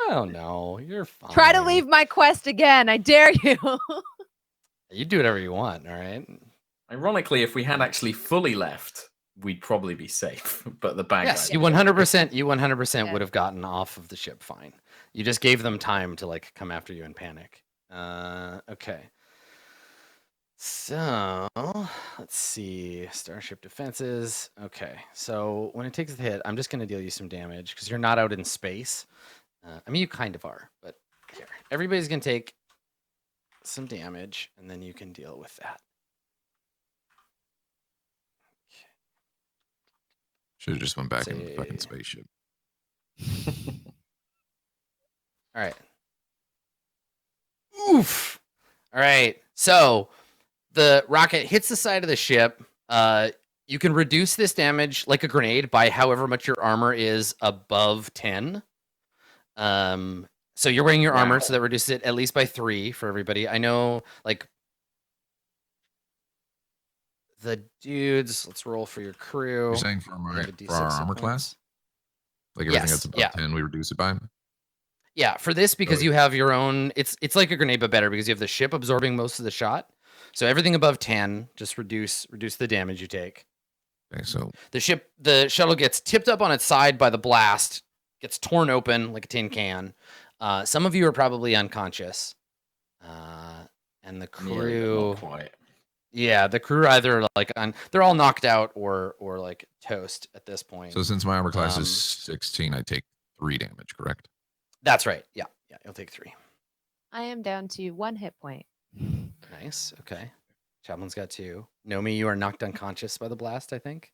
Oh no, you're fine. Try to leave my quest again. I dare you. You do whatever you want, all right? Ironically, if we had actually fully left, we'd probably be safe. But the bad guys. You 100% would have gotten off of the ship fine. You just gave them time to like come after you and panic. Okay. So let's see. Starship Defenses. Okay. So when it takes the hit, I'm just going to deal you some damage because you're not out in space. I mean, you kind of are, but here. Everybody's going to take some damage, and then you can deal with that. Okay. Should have just went back in the fucking spaceship. All right. Oof. All right. So the rocket hits the side of the ship. You can reduce this damage like a grenade by however much your armor is above 10. So you're wearing your armor, so that reduces it at least by 3 for everybody. I know, like, the dudes, let's roll for your crew. You're saying for our armor class? Like everything that's above 10, we reduce it by? Yeah, for this, because you have your own, it's like a grenade, but better, because you have the ship absorbing most of the shot. So everything above 10, just reduce the damage you take. Okay, so the shuttle gets tipped up on its side by the blast, gets torn open like a tin can. Some of you are probably unconscious, and the crew. Not quite. Yeah, the crew are either like they're all knocked out or like toast at this point. So since my armor class is 16, I take 3 damage, correct? That's right. Yeah, you'll take 3. I am down to 1 hit point. Nice. Okay. Chaplin's got 2. Nomi, you are knocked unconscious by the blast, I think.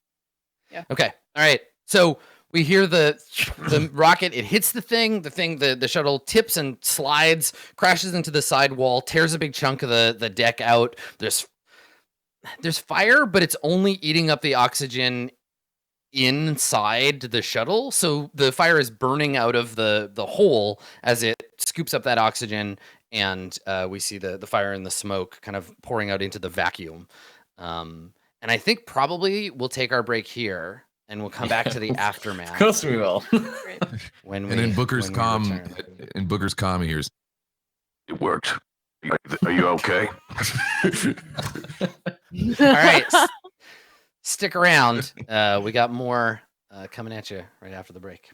Yeah. Okay. All right. So we hear the rocket. It hits the thing. The shuttle tips and slides, crashes into the side wall, tears a big chunk of the deck out. There's fire, but it's only eating up the oxygen inside the shuttle. So the fire is burning out of the hole as it scoops up that oxygen, and we see the fire and the smoke kind of pouring out into the vacuum. And I think probably we'll take our break here, and we'll come back to the aftermath. Of course we will. In Booker's comm, he hears, "It worked. Are you okay?" All right. Stick around. We got more coming at you right after the break.